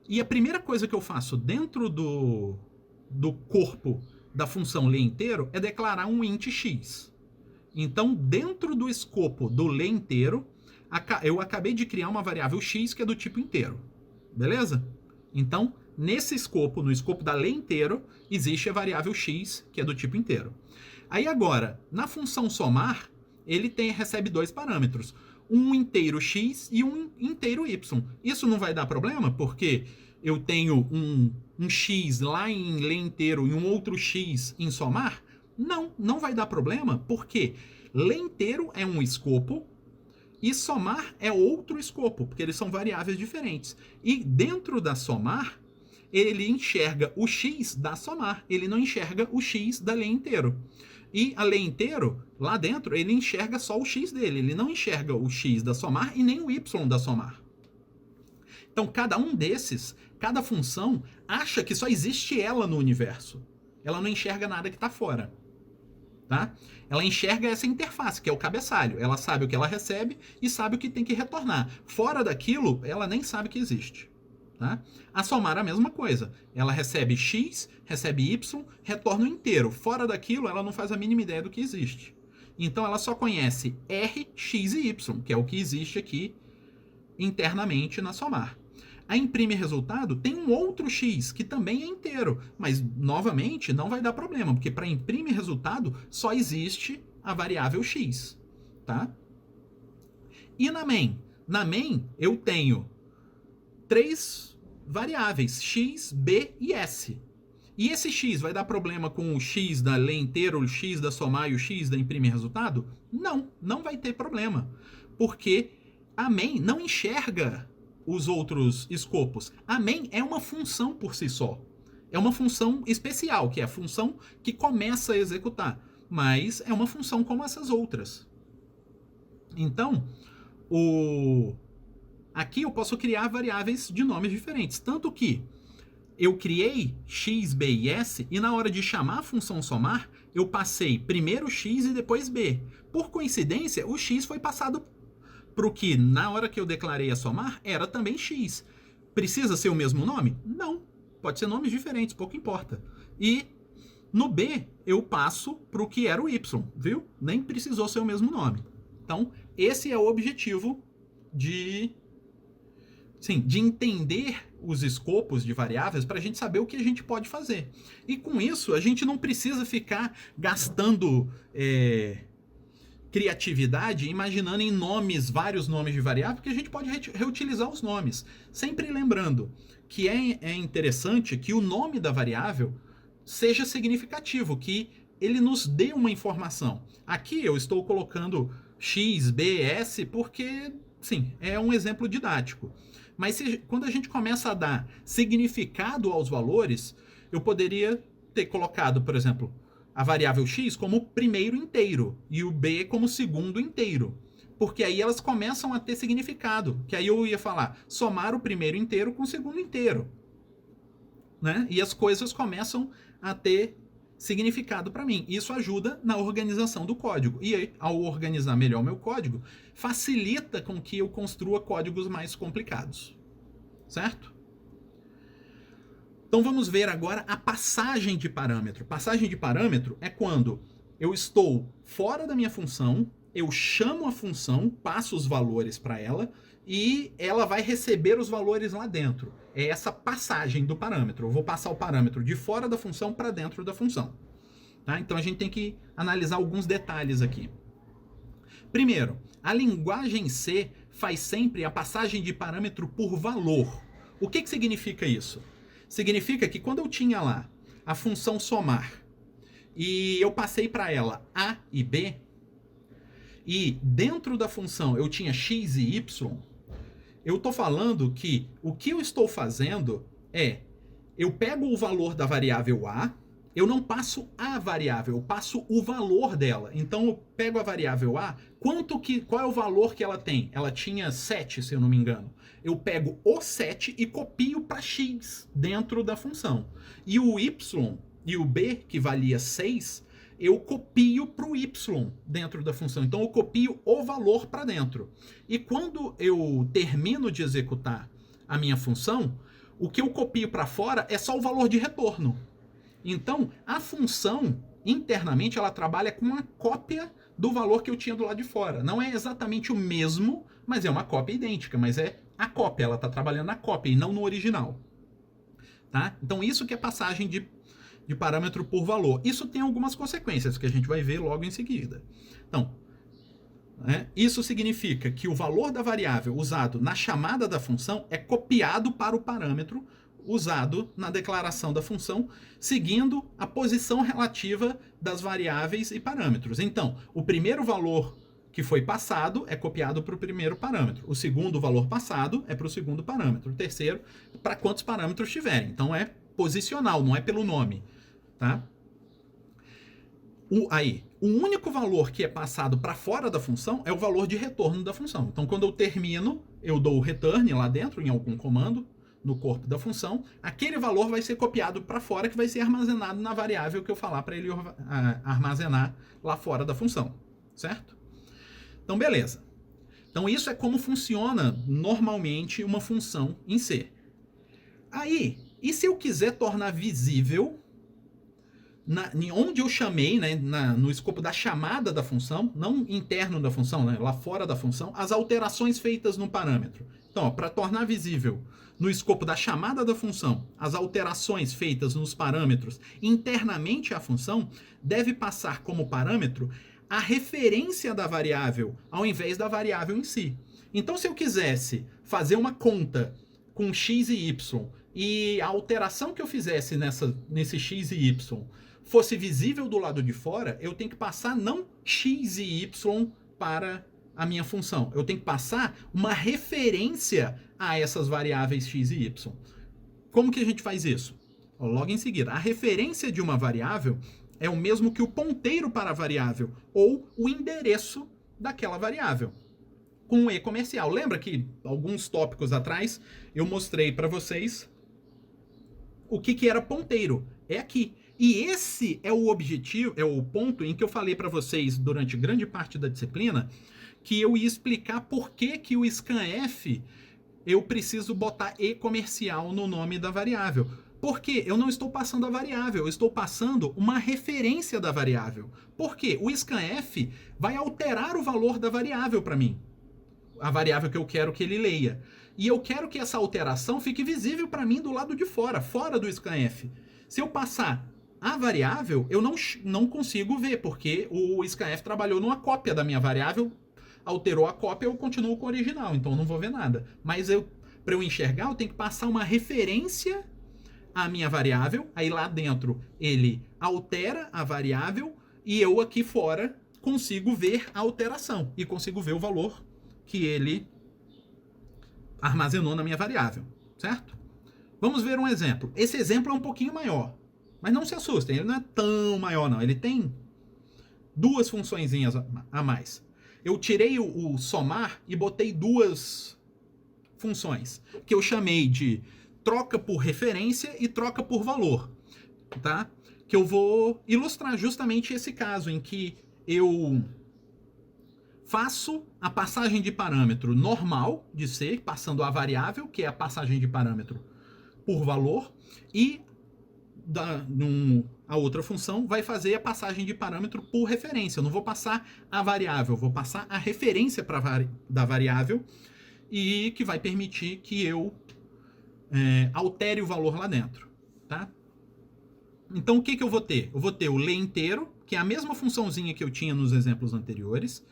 e a primeira coisa que eu faço dentro do corpo da função lê inteiro é declarar um int x. Então, dentro do escopo do lê inteiro, eu acabei de criar uma variável x que é do tipo inteiro. Beleza? Então, nesse escopo, no escopo da lê inteiro, existe a variável x, que é do tipo inteiro. Aí agora, na função somar, ele recebe dois parâmetros, um inteiro x e um inteiro y. Isso não vai dar problema, porque eu tenho um x lá em lê inteiro e um outro x em somar? Não vai dar problema, porque lê inteiro é um escopo e somar é outro escopo, porque eles são variáveis diferentes. E dentro da somar, ele enxerga o x da somar, ele não enxerga o x da lei inteiro. E a lei inteiro, lá dentro, ele enxerga só o x dele, ele não enxerga o x da somar e nem o y da somar. Então, cada um desses, cada função, acha que só existe ela no universo. Ela não enxerga nada que está fora. Tá? Ela enxerga essa interface, que é o cabeçalho. Ela sabe o que ela recebe e sabe o que tem que retornar. Fora daquilo, ela nem sabe que existe. Tá? A somar a mesma coisa. Ela recebe x, recebe y, retorna o inteiro. Fora daquilo, ela não faz a mínima ideia do que existe. Então, ela só conhece r, x e y, que é o que existe aqui internamente na somar. A imprime resultado tem um outro x, que também é inteiro, mas, novamente, não vai dar problema, porque para imprime resultado só existe a variável x. Tá? E na main? Na main, eu tenho 3 variáveis, x, b e s. E esse x vai dar problema com o x da lei inteira, o x da somar e o x da imprime resultado? Não, não vai ter problema, porque a main não enxerga os outros escopos. A main é uma função por si só. É uma função especial, que é a função que começa a executar. Mas é uma função como essas outras. Então, aqui eu posso criar variáveis de nomes diferentes. Tanto que eu criei x, b e s, e na hora de chamar a função somar, eu passei primeiro x e depois b. Por coincidência, o x foi passado para o que, na hora que eu declarei a somar, era também x. Precisa ser o mesmo nome? Não. Pode ser nomes diferentes, pouco importa. E no b, eu passo para o que era o y, viu? Nem precisou ser o mesmo nome. Então, esse é o objetivo de entender os escopos de variáveis para a gente saber o que a gente pode fazer. E com isso, a gente não precisa ficar gastando criatividade, imaginando em nomes, vários nomes de variável, porque a gente pode reutilizar os nomes. Sempre lembrando que é interessante que o nome da variável seja significativo, que ele nos dê uma informação. Aqui eu estou colocando x, b, s, porque, sim, é um exemplo didático. Mas quando a gente começa a dar significado aos valores, eu poderia ter colocado, por exemplo, a variável x como primeiro inteiro e o b como segundo inteiro. Porque aí elas começam a ter significado. Que aí eu ia falar, somar o primeiro inteiro com o segundo inteiro. Né? E as coisas começam a ter significado para mim. Isso ajuda na organização do código. E aí, ao organizar melhor o meu código, facilita com que eu construa códigos mais complicados. Certo? Então vamos ver agora a passagem de parâmetro. Passagem de parâmetro é quando eu estou fora da minha função, eu chamo a função, passo os valores para ela e ela vai receber os valores lá dentro. É essa passagem do parâmetro. Eu vou passar o parâmetro de fora da função para dentro da função. Tá? Então a gente tem que analisar alguns detalhes aqui. Primeiro, a linguagem C faz sempre a passagem de parâmetro por valor. O que significa isso? Significa que quando eu tinha lá a função somar e eu passei para ela A e B, e dentro da função eu tinha x e y, eu estou falando que o que eu estou fazendo é, eu pego o valor da variável A, eu não passo a variável, eu passo o valor dela. Então eu pego a variável A, qual é o valor que ela tem? Ela tinha 7, se eu não me engano. Eu pego o 7 e copio para x dentro da função. E o y e o b, que valia 6, eu copio para o y dentro da função. Então eu copio o valor para dentro. E quando eu termino de executar a minha função, o que eu copio para fora é só o valor de retorno. Então, a função, internamente, ela trabalha com uma cópia do valor que eu tinha do lado de fora. Não é exatamente o mesmo, mas é uma cópia idêntica, mas é a cópia, ela está trabalhando na cópia e não no original. Tá? Então, isso que é passagem de parâmetro por valor. Isso tem algumas consequências que a gente vai ver logo em seguida. Então, isso significa que o valor da variável usado na chamada da função é copiado para o parâmetro usado na declaração da função, seguindo a posição relativa das variáveis e parâmetros. Então, o primeiro valor que foi passado é copiado para o primeiro parâmetro. O segundo valor passado é para o segundo parâmetro. O terceiro, para quantos parâmetros tiverem. Então é posicional, não é pelo nome. Tá? O único valor que é passado para fora da função é o valor de retorno da função. Então, quando eu termino, eu dou o return lá dentro, em algum comando, no corpo da função. Aquele valor vai ser copiado para fora, que vai ser armazenado na variável que eu falar para ele armazenar lá fora da função. Certo? Então, beleza. Então, isso é como funciona normalmente uma função em C. Aí, e se eu quiser tornar visível onde eu chamei, né, no escopo da chamada da função, não interno da função, né, lá fora da função, as alterações feitas no parâmetro. Então, para tornar visível no escopo da chamada da função as alterações feitas nos parâmetros internamente à função, deve passar como parâmetro a referência da variável ao invés da variável em si. Então, se eu quisesse fazer uma conta com x e y e a alteração que eu fizesse nesse x e y fosse visível do lado de fora, eu tenho que passar não x e y para a minha função. Eu tenho que passar uma referência a essas variáveis x e y. Como que a gente faz isso? Logo em seguida, a referência de uma variável é o mesmo que o ponteiro para a variável ou o endereço daquela variável, com um E comercial. Lembra que alguns tópicos atrás eu mostrei para vocês o que era ponteiro? É aqui. E esse é o objetivo, é o ponto em que eu falei para vocês durante grande parte da disciplina que eu ia explicar por que o scanf eu preciso botar E comercial no nome da variável. Porque eu não estou passando a variável, eu estou passando uma referência da variável. Por quê? O scanf vai alterar o valor da variável para mim. A variável que eu quero que ele leia. E eu quero que essa alteração fique visível para mim do lado de fora, fora do scanf. Se eu passar a variável, eu não consigo ver, porque o scanf trabalhou numa cópia da minha variável, alterou a cópia, eu continuo com o original, então eu não vou ver nada. Mas para eu enxergar, eu tenho que passar uma referência à minha variável, aí lá dentro ele altera a variável e eu aqui fora consigo ver a alteração e consigo ver o valor que ele armazenou na minha variável, certo? Vamos ver um exemplo. Esse exemplo é um pouquinho maior, mas não se assustem, ele não é tão maior não, ele tem duas funçõezinhas a mais. Eu tirei o somar e botei duas funções, que eu chamei de troca por referência e troca por valor, tá? Que eu vou ilustrar justamente esse caso em que eu faço a passagem de parâmetro normal de C, passando a variável, que é a passagem de parâmetro por valor, e a outra função vai fazer a passagem de parâmetro por referência. Eu não vou passar a variável, vou passar a referência da variável e que vai permitir que eu altere o valor lá dentro, tá? Então o que eu vou ter? Eu vou ter o ler inteiro, que é a mesma funçãozinha que eu tinha nos exemplos anteriores.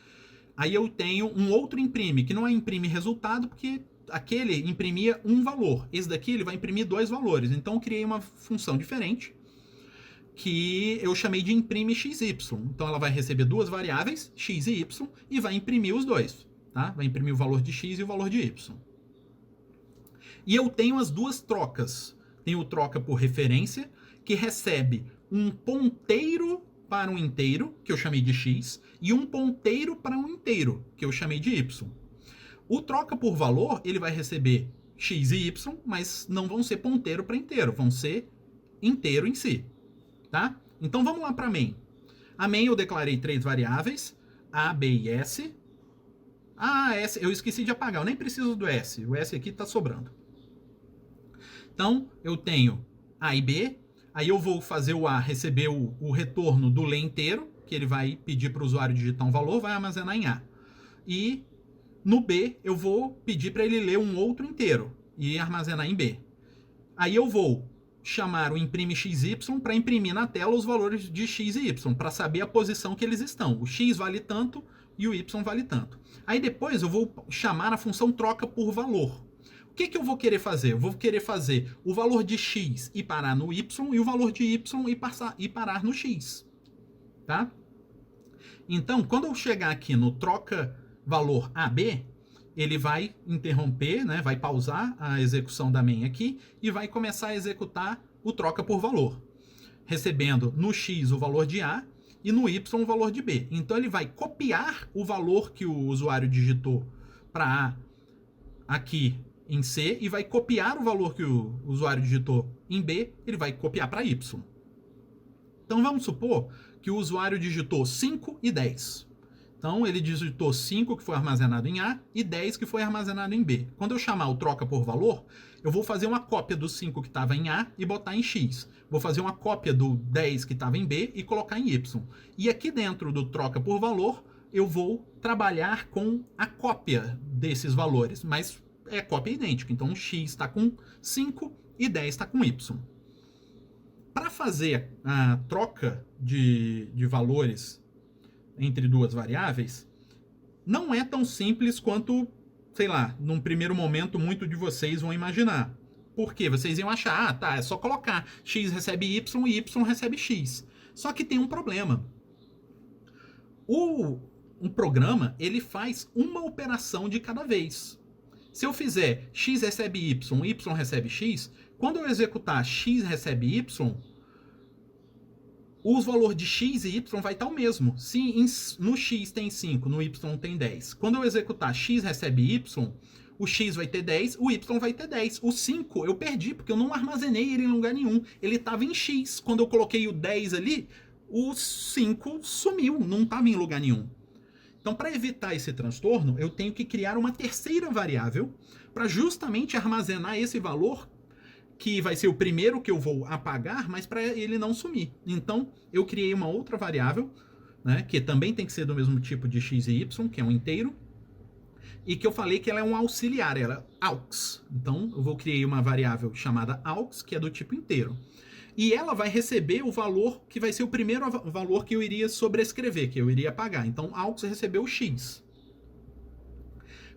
Aí eu tenho um outro imprime, que não é imprime resultado, porque aquele imprimia um valor. Esse daqui ele vai imprimir dois valores. Então eu criei uma função diferente, que eu chamei de imprime xy. Então ela vai receber duas variáveis, x e y, e vai imprimir os dois. Tá? Vai imprimir o valor de x e o valor de y. E eu tenho as duas trocas. Tenho troca por referência, que recebe um ponteiro para um inteiro, que eu chamei de x, e um ponteiro para um inteiro, que eu chamei de y. O troca por valor, ele vai receber x e y, mas não vão ser ponteiro para inteiro, vão ser inteiro em si. Tá? Então vamos lá para a main. A main eu declarei três variáveis, a, b e s. Ah, S, eu esqueci de apagar, eu nem preciso do S, o S aqui está sobrando. Então, eu tenho A e B, aí eu vou fazer o A receber o retorno do ler inteiro, que ele vai pedir para o usuário digitar um valor, vai armazenar em A. E no B, eu vou pedir para ele ler um outro inteiro e armazenar em B. Aí eu vou chamar o imprime xy para imprimir na tela os valores de x e y, para saber a posição que eles estão. O x vale tanto e o y vale tanto. Aí depois eu vou chamar a função troca por valor. O que eu vou querer fazer? Eu vou querer fazer o valor de x e parar no y e o valor de y e parar no x. Tá? Então, quando eu chegar aqui no troca valor AB, ele vai interromper, né, vai pausar a execução da main aqui e vai começar a executar o troca por valor, recebendo no X o valor de A e no Y o valor de B. Então ele vai copiar o valor que o usuário digitou para A aqui em C e vai copiar o valor que o usuário digitou em B, ele vai copiar para Y. Então vamos supor que o usuário digitou 5 e 10. Então ele digitou 5 que foi armazenado em A e 10 que foi armazenado em B. Quando eu chamar o troca por valor, eu vou fazer uma cópia do 5 que estava em A e botar em X. Vou fazer uma cópia do 10 que estava em B e colocar em Y. E aqui dentro do troca por valor, eu vou trabalhar com a cópia desses valores, mas é cópia idêntica. Então X está com 5 e 10 está com Y. Para fazer a troca de valores entre duas variáveis, não é tão simples quanto, sei lá, num primeiro momento muito de vocês vão imaginar. Por quê? Vocês iam achar, tá, é só colocar x recebe y e y recebe x. Só que tem um problema. Um programa, ele faz uma operação de cada vez. Se eu fizer x recebe y, y recebe x, quando eu executar x recebe y, o valor de x e y vai estar o mesmo. Se no x tem 5, no y tem 10. Quando eu executar x recebe y, o x vai ter 10, o y vai ter 10. O 5 eu perdi, porque eu não armazenei ele em lugar nenhum. Ele estava em x. Quando eu coloquei o 10 ali, o 5 sumiu, não estava em lugar nenhum. Então, para evitar esse transtorno, eu tenho que criar uma terceira variável para justamente armazenar esse valor que vai ser o primeiro que eu vou apagar, mas para ele não sumir. Então, eu criei uma outra variável, né, que também tem que ser do mesmo tipo de x e y, que é um inteiro, e que eu falei que ela é um auxiliar, ela é aux. Então, eu vou criar uma variável chamada aux, que é do tipo inteiro. E ela vai receber o valor que vai ser o primeiro valor que eu iria sobrescrever, que eu iria apagar. Então, aux recebeu x.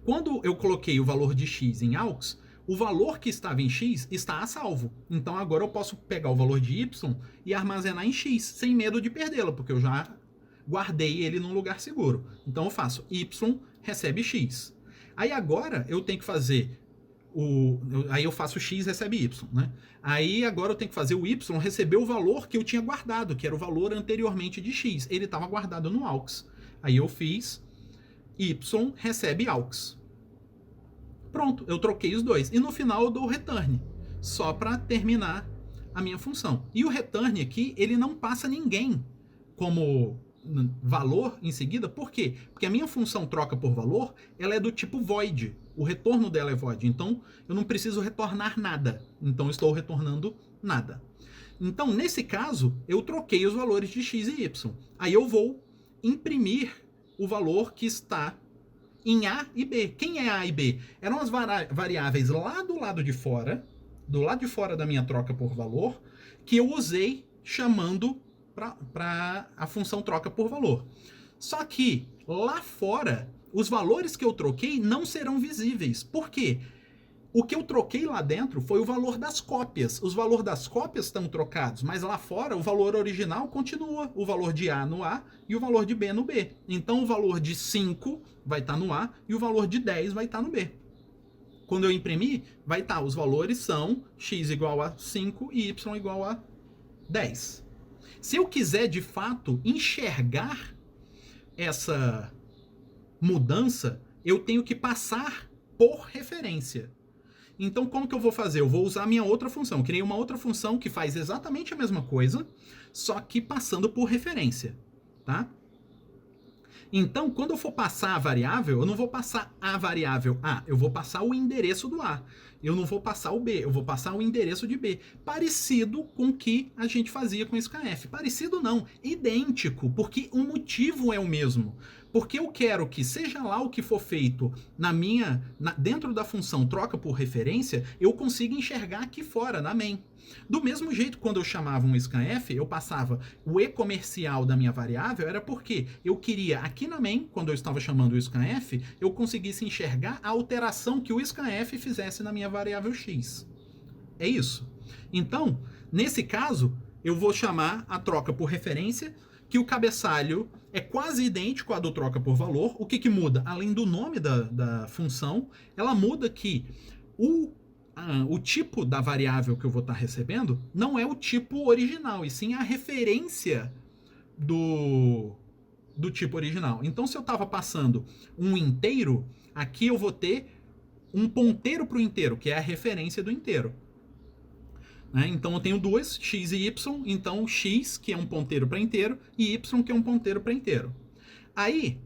Quando eu coloquei o valor de x em aux, o valor que estava em x está a salvo. Então agora eu posso pegar o valor de y e armazenar em x, sem medo de perdê-lo, porque eu já guardei ele num lugar seguro. Então eu faço y recebe x. Aí agora eu tenho que fazer aí eu faço x recebe y, né? Aí agora eu tenho que fazer o y receber o valor que eu tinha guardado, que era o valor anteriormente de x. Ele estava guardado no aux. Aí eu fiz y recebe aux. Pronto, eu troquei os dois. E no final eu dou o return, só para terminar a minha função. E o return aqui, ele não passa ninguém como valor em seguida. Por quê? Porque a minha função troca por valor, ela é do tipo void. O retorno dela é void. Então, eu não preciso retornar nada. Então, eu estou retornando nada. Então, nesse caso, eu troquei os valores de x e y. Aí eu vou imprimir o valor que está em A e B. Quem é A e B? Eram as variáveis lá do lado de fora da minha troca por valor, que eu usei chamando para a função troca por valor. Só que lá fora, os valores que eu troquei não serão visíveis. Por quê? O que eu troquei lá dentro foi o valor das cópias. Os valores das cópias estão trocados, mas lá fora o valor original continua. O valor de A no A e o valor de B no B. Então o valor de 5 vai estar no A e o valor de 10 vai estar no B. Quando eu imprimir, vai estar, os valores são x igual a 5 e y igual a 10. Se eu quiser de fato enxergar essa mudança, eu tenho que passar por referência. Então, como que eu vou fazer? Eu vou usar a minha outra função. Eu criei uma outra função que faz exatamente a mesma coisa, só que passando por referência, tá? Então, quando eu for passar a variável, eu não vou passar a variável A, eu vou passar o endereço do A. Eu não vou passar o B, eu vou passar o endereço de B. Parecido com o que a gente fazia com o SKF. Parecido não, idêntico, porque o motivo é o mesmo. Porque eu quero que, seja lá o que for feito dentro da função troca por referência, eu consiga enxergar aqui fora, na main. Do mesmo jeito, quando eu chamava um scanf, eu passava o e-comercial da minha variável, era porque eu queria, aqui na main, quando eu estava chamando o scanf, eu conseguisse enxergar a alteração que o scanf fizesse na minha variável x. É isso. Então, nesse caso, eu vou chamar a troca por referência, que o cabeçalho é quase idêntico à do troca por valor. O que, que muda? Além do nome da função, ela muda que o tipo da variável que eu vou estar recebendo não é o tipo original, e sim a referência do tipo original. Então, se eu estava passando um inteiro, aqui eu vou ter um ponteiro para o inteiro, que é a referência do inteiro. Né? Então, eu tenho duas, x e y. Então, x, que é um ponteiro para inteiro, e y, que é um ponteiro para inteiro. Aí,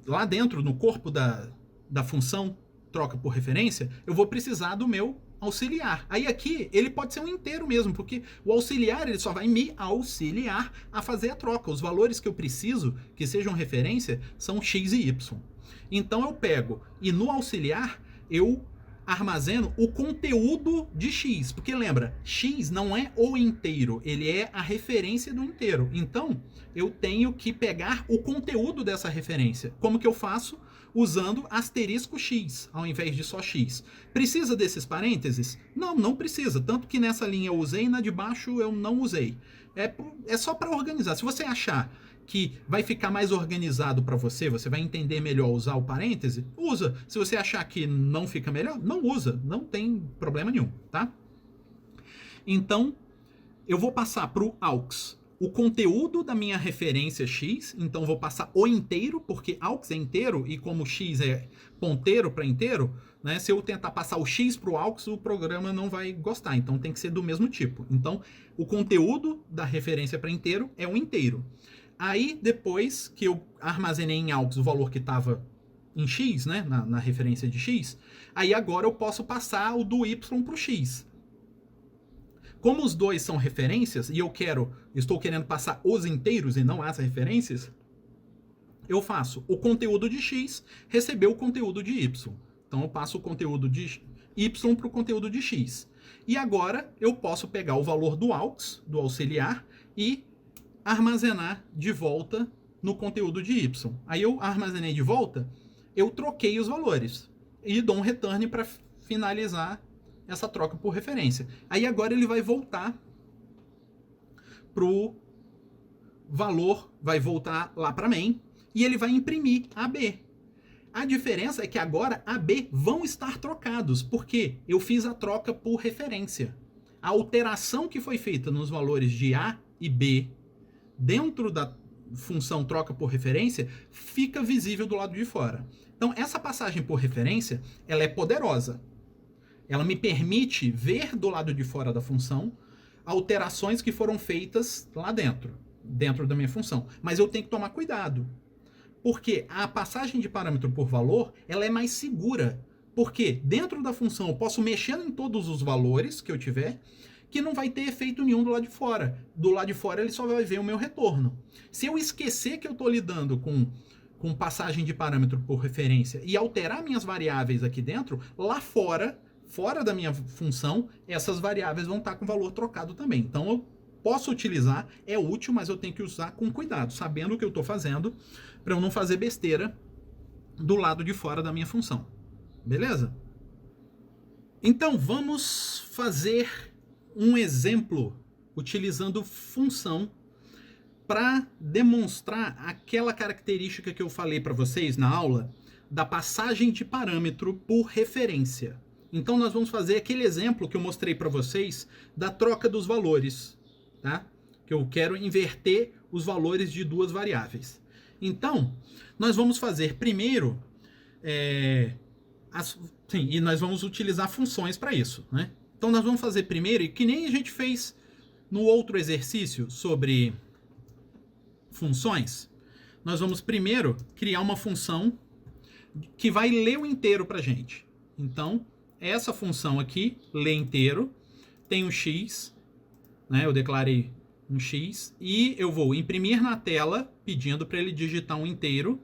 lá dentro, no corpo da função troca por referência, eu vou precisar do meu auxiliar. Aí aqui ele pode ser um inteiro mesmo, porque o auxiliar ele só vai me auxiliar a fazer a troca. Os valores que eu preciso que sejam referência são x e y. Então eu pego e no auxiliar eu armazeno o conteúdo de x, porque lembra, x não é o inteiro, ele é a referência do inteiro. Então eu tenho que pegar o conteúdo dessa referência. Como que eu faço? Usando asterisco x, ao invés de só x. Precisa desses parênteses? Não, não precisa. Tanto que nessa linha eu usei e na de baixo eu não usei. É só para organizar. Se você achar que vai ficar mais organizado para você, você vai entender melhor usar o parêntese, usa. Se você achar que não fica melhor, não usa. Não tem problema nenhum, tá? Então, eu vou passar para o aux o conteúdo da minha referência x, então vou passar o inteiro, porque aux é inteiro, e como x é ponteiro para inteiro, né, se eu tentar passar o x para o aux, o programa não vai gostar, então tem que ser do mesmo tipo. Então, o conteúdo da referência para inteiro é o inteiro. Aí, depois que eu armazenei em aux o valor que estava em x, né, na referência de x, aí agora eu posso passar o do y para o x. Como os dois são referências e estou querendo passar os inteiros e não as referências, eu faço o conteúdo de x receber o conteúdo de y. Então eu passo o conteúdo de y para o conteúdo de x. E agora eu posso pegar o valor do aux, do auxiliar, e armazenar de volta no conteúdo de y. Aí eu armazenei de volta, eu troquei os valores e dou um return para finalizar essa troca por referência. Aí agora ele vai voltar pro valor, vai voltar lá para main e ele vai imprimir AB. A diferença é que agora AB vão estar trocados, porque eu fiz a troca por referência. A alteração que foi feita nos valores de A e B dentro da função troca por referência fica visível do lado de fora. Então essa passagem por referência, ela é poderosa. Ela me permite ver do lado de fora da função alterações que foram feitas lá dentro da minha função. Mas eu tenho que tomar cuidado, porque a passagem de parâmetro por valor, ela é mais segura, porque dentro da função eu posso mexer em todos os valores que eu tiver, que não vai ter efeito nenhum do lado de fora. Do lado de fora ele só vai ver o meu retorno. Se eu esquecer que eu estou lidando com passagem de parâmetro por referência e alterar minhas variáveis aqui dentro, lá fora da minha função, essas variáveis vão estar com valor trocado também. Então eu posso utilizar, é útil, mas eu tenho que usar com cuidado, sabendo o que eu estou fazendo, para eu não fazer besteira do lado de fora da minha função. Beleza? Então vamos fazer um exemplo utilizando função para demonstrar aquela característica que eu falei para vocês na aula da passagem de parâmetro por referência. Então nós vamos fazer aquele exemplo que eu mostrei para vocês da troca dos valores, tá? Que eu quero inverter os valores de duas variáveis. Então, nós vamos fazer primeiro, e nós vamos utilizar funções para isso, né? Então nós vamos fazer primeiro, e que nem a gente fez no outro exercício sobre funções, nós vamos primeiro criar uma função que vai ler o inteiro para a gente. Então, essa função aqui, lê inteiro, tem um x, né? Eu declarei um x, e eu vou imprimir na tela, pedindo para ele digitar um inteiro,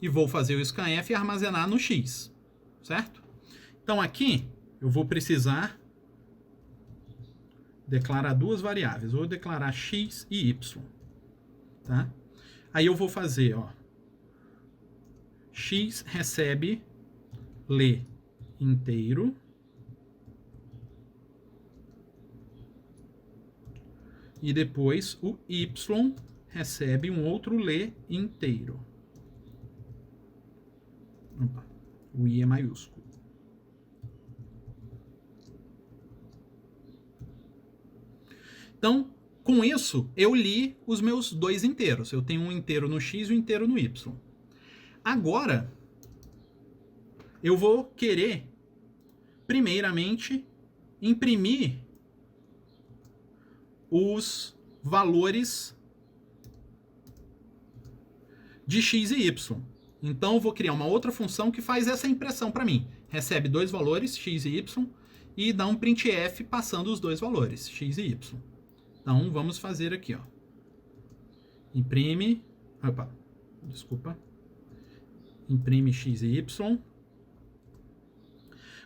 e vou fazer o scanf e armazenar no x, certo? Então aqui, eu vou precisar declarar duas variáveis, vou declarar x e y, tá? Aí eu vou fazer, ó, x recebe, lê inteiro, e depois o y recebe um outro lê inteiro. Opa, o i é maiúsculo. Então, com isso, eu li os meus dois inteiros. Eu tenho um inteiro no x e um inteiro no y. Agora, eu vou querer, primeiramente, imprimir os valores de x e y. Então, eu vou criar uma outra função que faz essa impressão para mim. Recebe dois valores, x e y, e dá um printf passando os dois valores, x e y. Então, vamos fazer aqui, ó. Imprime... Opa, desculpa. Imprime x e y.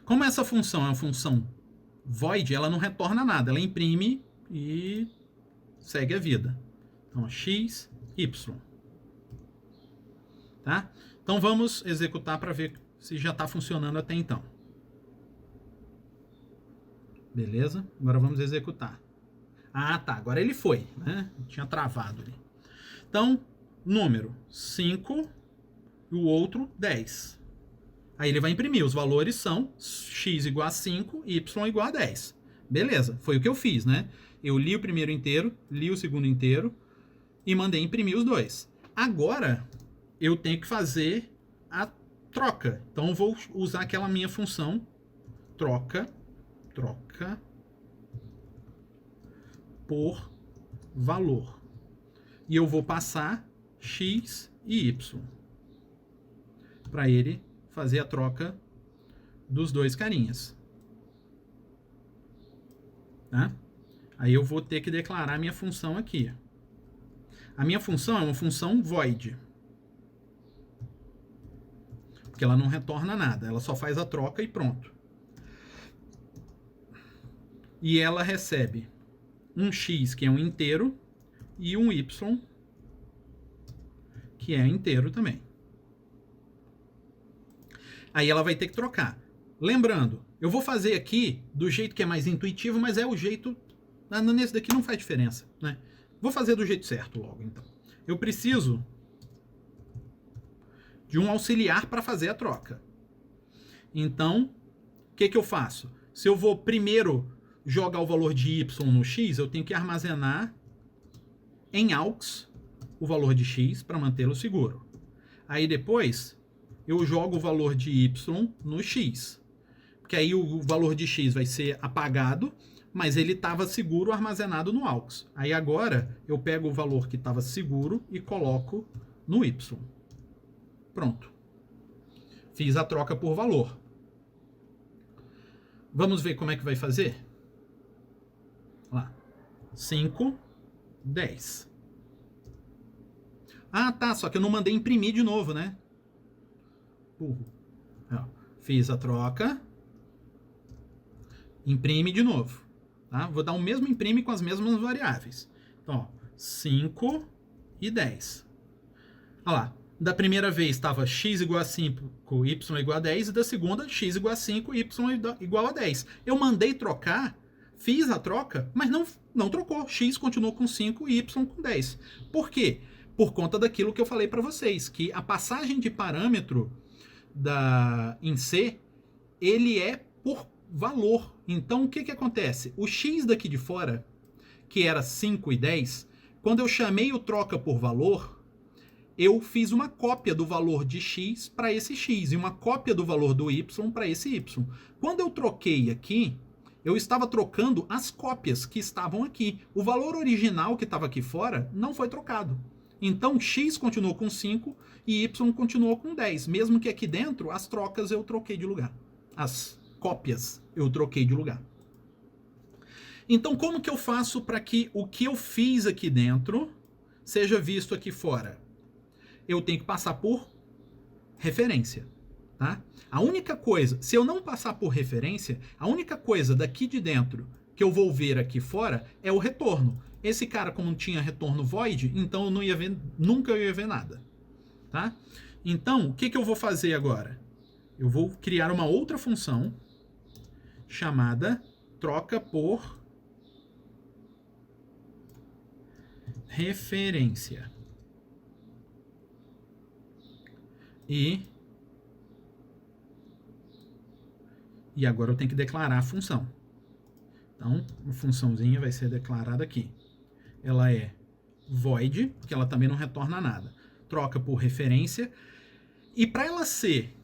Como essa função é uma função void, ela não retorna nada. Ela imprime e segue a vida. Então, x, y. Tá? Então, vamos executar para ver se já está funcionando até então. Beleza? Agora vamos executar. Ah, tá. Agora ele foi, né? Tinha travado ali. Então, número 5 e o outro 10. Aí ele vai imprimir. Os valores são x igual a 5, y igual a 10. Beleza. Foi o que eu fiz, né? Eu li o primeiro inteiro, li o segundo inteiro e mandei imprimir os dois. Agora, eu tenho que fazer a troca. Então, eu vou usar aquela minha função troca por valor. E eu vou passar x e y para ele fazer a troca dos dois carinhas. Tá? Aí eu vou ter que declarar a minha função aqui. A minha função é uma função void. Porque ela não retorna nada. Ela só faz a troca e pronto. E ela recebe um x, que é um inteiro, e um y, que é inteiro também. Aí ela vai ter que trocar. Lembrando, eu vou fazer aqui do jeito que é mais intuitivo, mas é o jeito... Nesse daqui não faz diferença, né? Vou fazer do jeito certo logo, então. Eu preciso de um auxiliar para fazer a troca. Então, o que eu faço? Se eu vou primeiro jogar o valor de y no x, eu tenho que armazenar em aux o valor de x para mantê-lo seguro. Aí depois eu jogo o valor de y no x, porque aí o valor de x vai ser apagado, mas ele estava seguro armazenado no aux. Aí agora eu pego o valor que estava seguro e coloco no y. Pronto. Fiz a troca por valor. Vamos ver como é que vai fazer? Lá. 5, 10. Ah, tá. Só que eu não mandei imprimir de novo, né? Fiz a troca. Imprime de novo. Tá? Vou dar o mesmo imprime com as mesmas variáveis. Então, ó, 5 e 10. Olha lá. Da primeira vez estava x igual a 5, y igual a 10. E da segunda, x igual a 5, y igual a 10. Eu mandei trocar... Fiz a troca, mas não trocou. X continuou com 5 e Y com 10. Por quê? Por conta daquilo que eu falei para vocês, que a passagem de parâmetro em C, ele é por valor. Então, o que acontece? O X daqui de fora, que era 5 e 10, quando eu chamei o troca por valor, eu fiz uma cópia do valor de X para esse X e uma cópia do valor do Y para esse Y. Quando eu troquei aqui, eu estava trocando as cópias que estavam aqui. O valor original que estava aqui fora não foi trocado. Então, x continuou com 5 e y continuou com 10. Mesmo que aqui dentro, as trocas eu troquei de lugar. As cópias eu troquei de lugar. Então, como que eu faço para que o que eu fiz aqui dentro seja visto aqui fora? Eu tenho que passar por referência. Tá? A única coisa, se eu não passar por referência, a única coisa daqui de dentro que eu vou ver aqui fora é o retorno. Esse cara, como não tinha retorno void, então eu não ia ver, nunca eu ia ver nada. Tá? Então, o que eu vou fazer agora? Eu vou criar uma outra função chamada troca por referência. E agora eu tenho que declarar a função. Então, a funçãozinha vai ser declarada aqui. Ela é void, porque ela também não retorna nada. Troca por referência. E para ela ser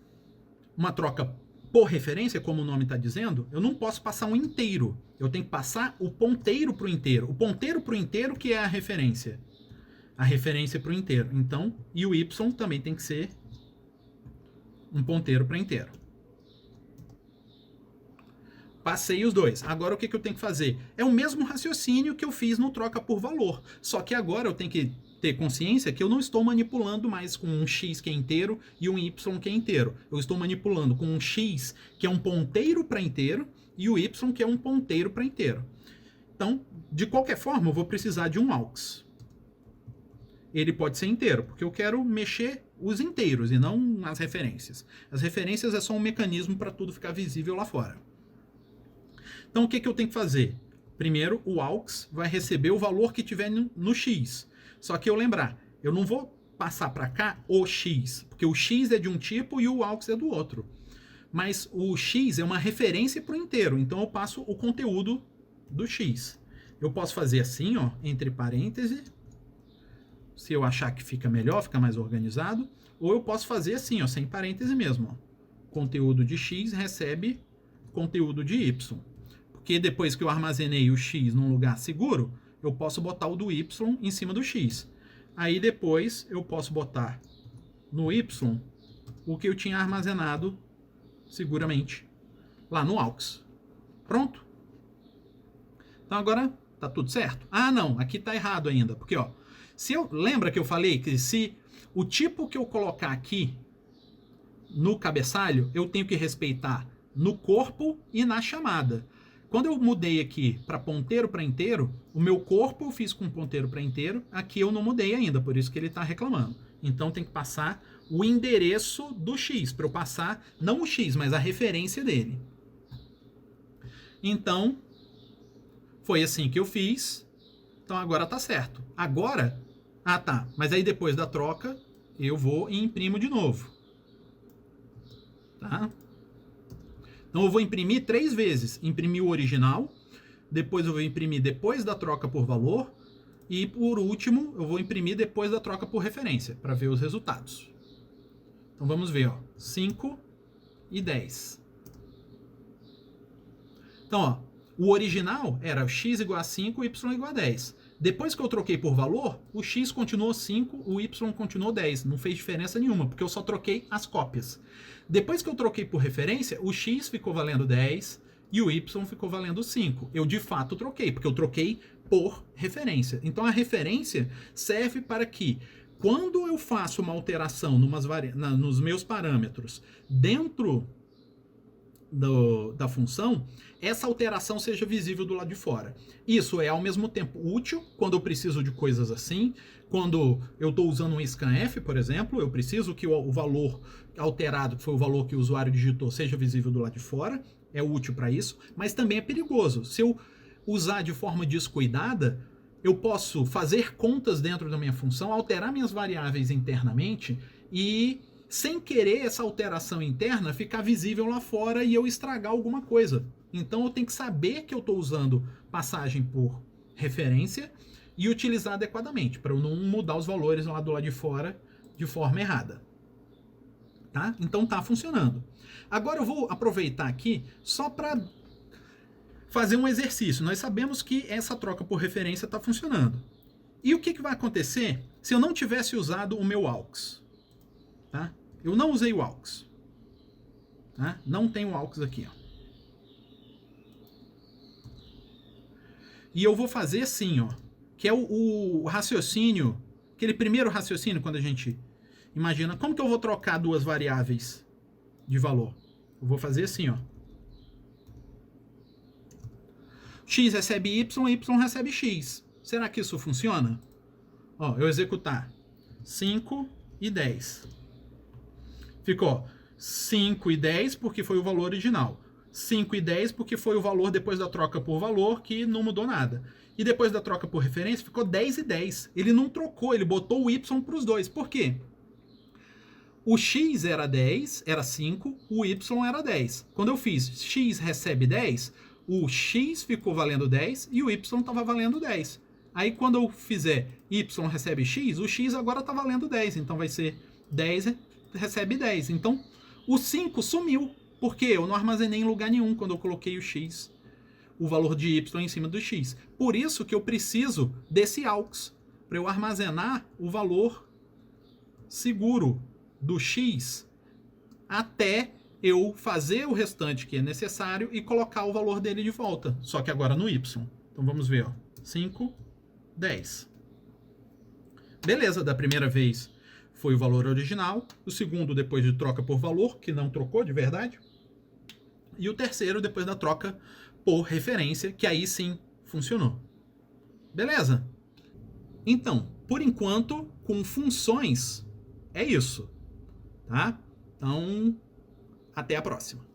uma troca por referência, como o nome está dizendo, eu não posso passar um inteiro. Eu tenho que passar o ponteiro para o inteiro. O ponteiro para o inteiro que é a referência. A referência para o inteiro. Então, e o y também tem que ser um ponteiro para inteiro. Passei os dois. Agora o que eu tenho que fazer? É o mesmo raciocínio que eu fiz no troca por valor. Só que agora eu tenho que ter consciência que eu não estou manipulando mais com um x que é inteiro e um y que é inteiro. Eu estou manipulando com um x que é um ponteiro para inteiro e o y que é um ponteiro para inteiro. Então, de qualquer forma, eu vou precisar de um aux. Ele pode ser inteiro, porque eu quero mexer os inteiros e não as referências. As referências é só um mecanismo para tudo ficar visível lá fora. Então, o que eu tenho que fazer? Primeiro, o aux vai receber o valor que tiver no x. Só que eu lembrar, eu não vou passar para cá o x, porque o x é de um tipo e o aux é do outro. Mas o x é uma referência para o inteiro, então eu passo o conteúdo do x. Eu posso fazer assim, ó, entre parênteses, se eu achar que fica melhor, fica mais organizado, ou eu posso fazer assim, ó, sem parêntese mesmo. Ó. Conteúdo de x recebe conteúdo de y. Porque depois que eu armazenei o x num lugar seguro, eu posso botar o do y em cima do x. Aí depois eu posso botar no y o que eu tinha armazenado seguramente lá no aux. Pronto? Então agora tá tudo certo? Ah, não, aqui tá errado ainda, porque ó, lembra que eu falei que se o tipo que eu colocar aqui no cabeçalho, eu tenho que respeitar no corpo e na chamada. Quando eu mudei aqui para ponteiro para inteiro, o meu corpo eu fiz com ponteiro para inteiro, aqui eu não mudei ainda, por isso que ele está reclamando. Então tem que passar o endereço do x, para eu passar não o x, mas a referência dele. Então, foi assim que eu fiz, então agora tá certo. Agora, tá, mas aí depois da troca, eu vou e imprimo de novo. Tá? Então eu vou imprimir 3 vezes. Imprimir o original, depois eu vou imprimir depois da troca por valor e por último eu vou imprimir depois da troca por referência, para ver os resultados. Então vamos ver, ó, 5 e 10. Então, ó, o original era x igual a 5, y igual a 10. Depois que eu troquei por valor, o x continuou 5, o y continuou 10. Não fez diferença nenhuma, porque eu só troquei as cópias. Depois que eu troquei por referência, o x ficou valendo 10 e o y ficou valendo 5. Eu de fato troquei, porque eu troquei por referência. Então a referência serve para que, quando eu faço uma alteração nos meus parâmetros dentro da função, essa alteração seja visível do lado de fora. Isso é ao mesmo tempo útil quando eu preciso de coisas assim. Quando eu estou usando um scanf, por exemplo, eu preciso que o valor alterado, que foi o valor que o usuário digitou, seja visível do lado de fora. É útil para isso, mas também é perigoso. Se eu usar de forma descuidada, eu posso fazer contas dentro da minha função, alterar minhas variáveis internamente e, sem querer, essa alteração interna ficar visível lá fora e eu estragar alguma coisa. Então eu tenho que saber que eu estou usando passagem por referência e utilizar adequadamente, para eu não mudar os valores lá do lado de fora de forma errada. Tá? Então tá funcionando. Agora eu vou aproveitar aqui só para fazer um exercício. Nós sabemos que essa troca por referência está funcionando. E o que vai acontecer se eu não tivesse usado o meu aux? Tá? Eu não usei o aux. Tá? Não tem o aux aqui. Ó. E eu vou fazer assim, ó, que é o raciocínio, aquele primeiro raciocínio quando a gente imagina, como que eu vou trocar duas variáveis de valor? Eu vou fazer assim, ó. X recebe Y, Y recebe X. Será que isso funciona? Ó, eu executar 5 e 10. Ficou 5 e 10 porque foi o valor original. 5 e 10, porque foi o valor depois da troca por valor que não mudou nada. E depois da troca por referência ficou 10 e 10. Ele não trocou, ele botou o y para os dois. Por quê? O x era 10, era 5, o y era 10. Quando eu fiz x recebe 10, o x ficou valendo 10 e o y estava valendo 10. Aí quando eu fizer y recebe x, o x agora está valendo 10. Então vai ser 10 recebe 10. Então o 5 sumiu. Por quê? Eu não armazenei em lugar nenhum quando eu coloquei o x, o valor de y em cima do x. Por isso que eu preciso desse aux, para eu armazenar o valor seguro do x até eu fazer o restante que é necessário e colocar o valor dele de volta. Só que agora no y. Então vamos ver, ó. 5, 10. Beleza, da primeira vez foi o valor original. O segundo depois de troca por valor, que não trocou de verdade. E o terceiro depois da troca por referência, que aí sim funcionou. Beleza? Então, por enquanto, com funções, é isso. Tá? Então, até a próxima.